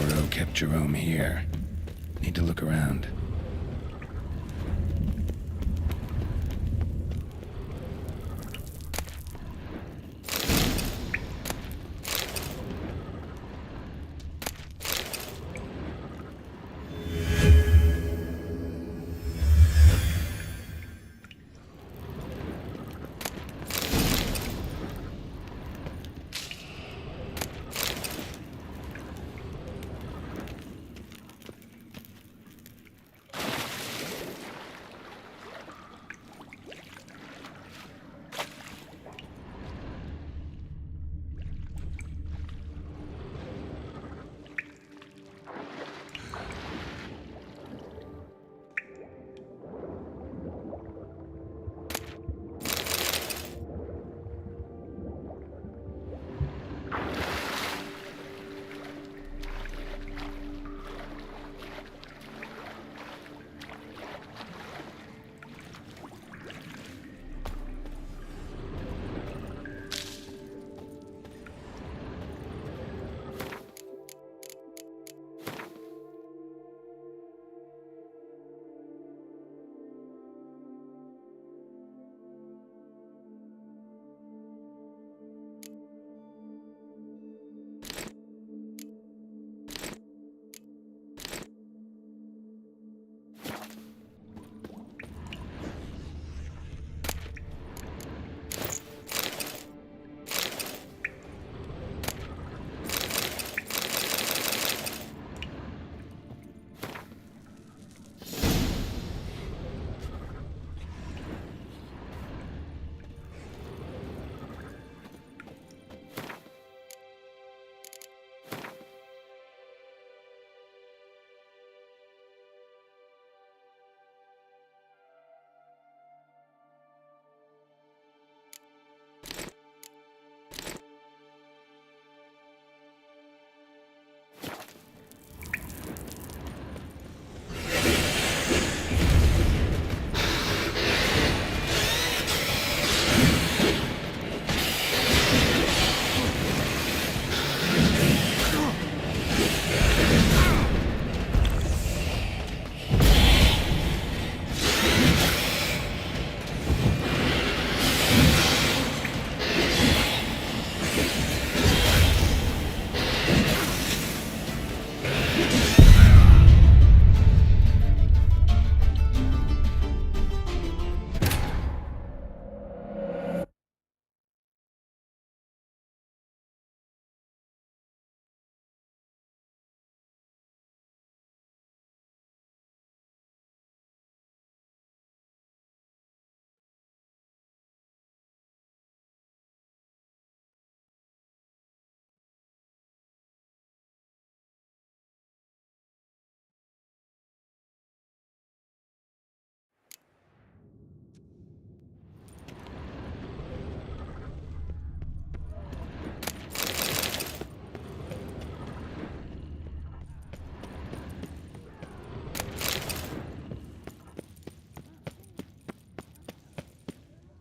Ordo kept Jerome here. Need to look around.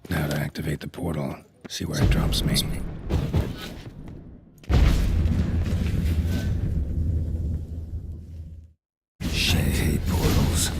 Now to activate the portal, See where it drops me. Shit, I hate portals.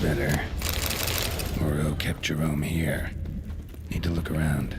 Better. Moreau kept Jerome here. Need to look around.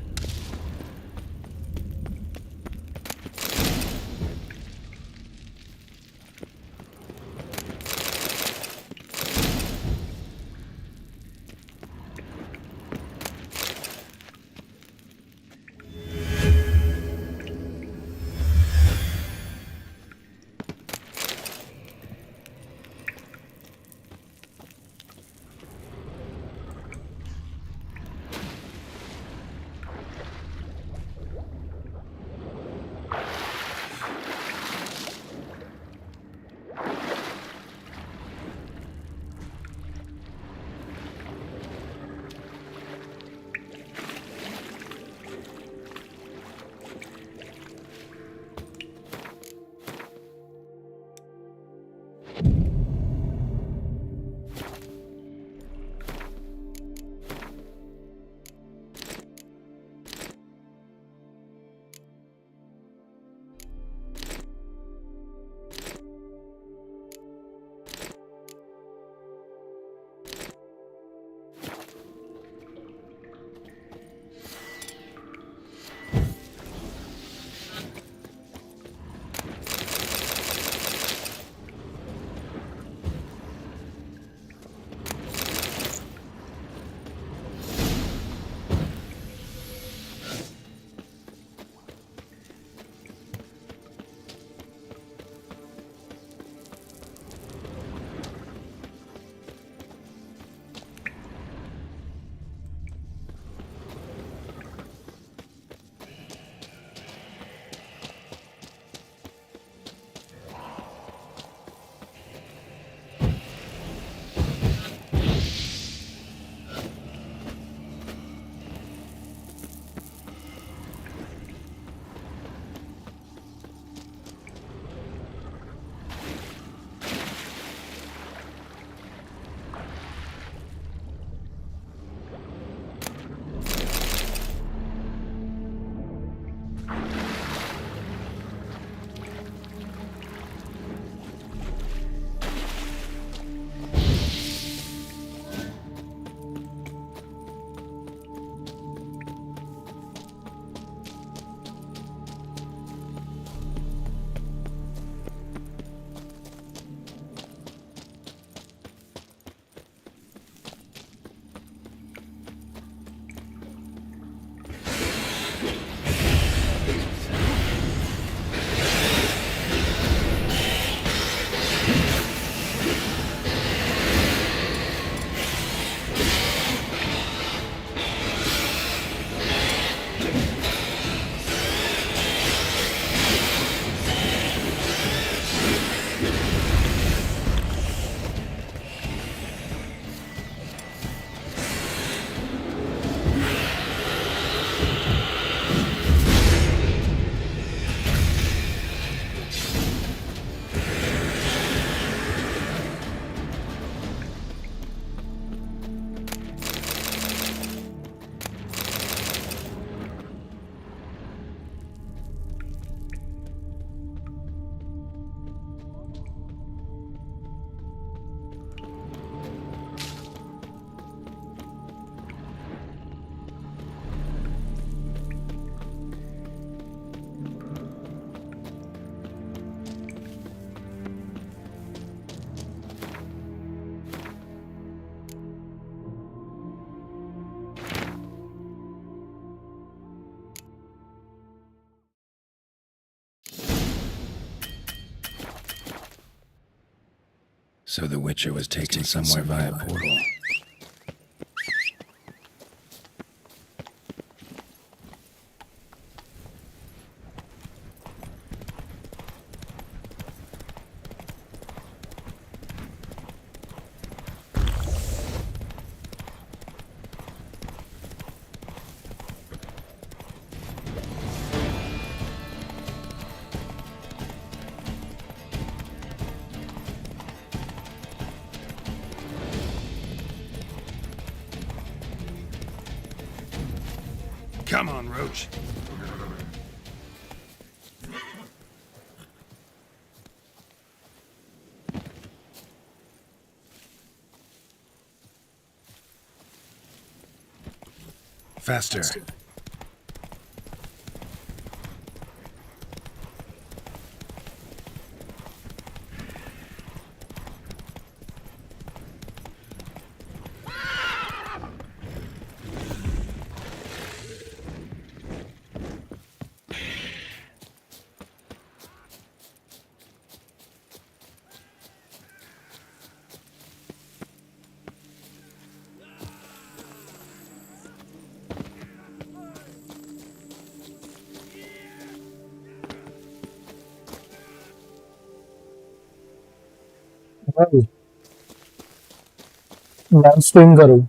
So the Witcher was taken somewhere via portal. Come on, Roach. Faster. भाई मैं swing करूँ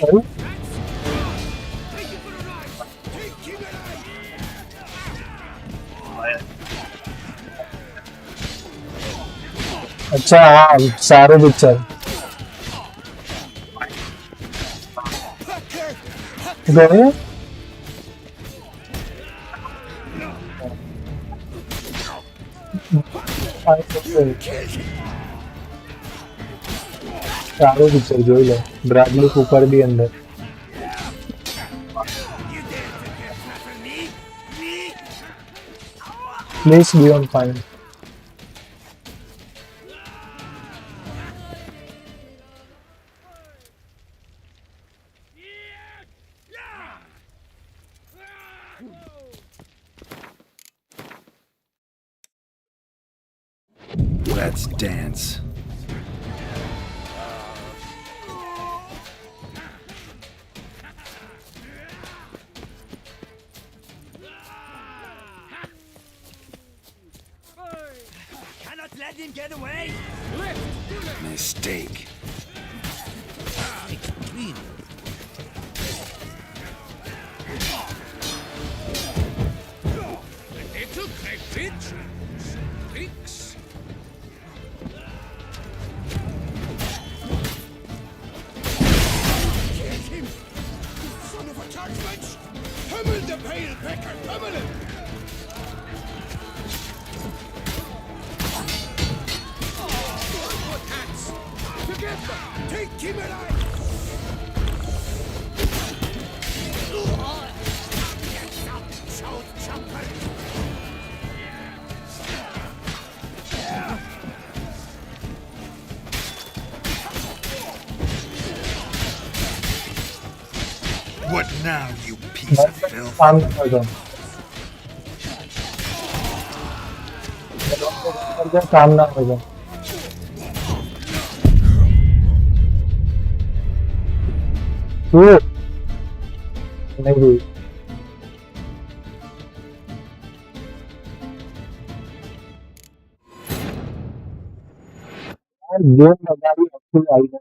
भाई अच्छा हाँ सारे picture गए सारे picture जो लो ब्रैडली कूपर भी अंदर please be on fine Let's dance. Cannot let him get away! Mistake. Little crayfish. Pigs. Get him! Son of a tartwitch! Pummel the pale pecker! Pummel him! Good hands! Together! Take him alive! Get up, shout jumper! What now, you piece of filth? काम कर दो काम ना हो जाए नहीं game लगा रही अच्छी आई है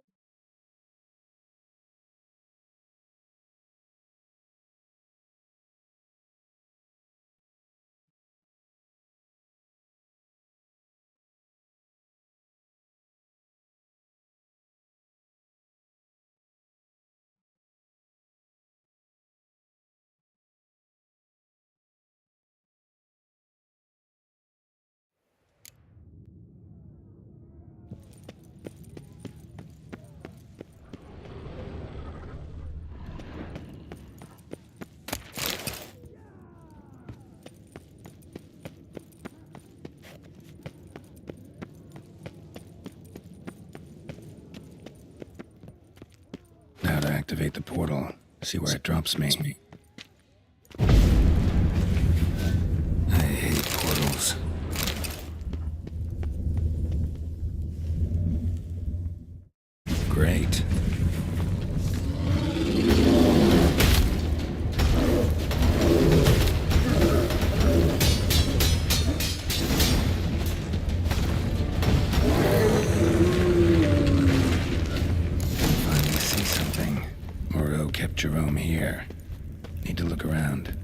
Now to activate the portal. See where it drops me. I hate portals. Great. Finally see something. Moreau kept Jerome here. Need to look around.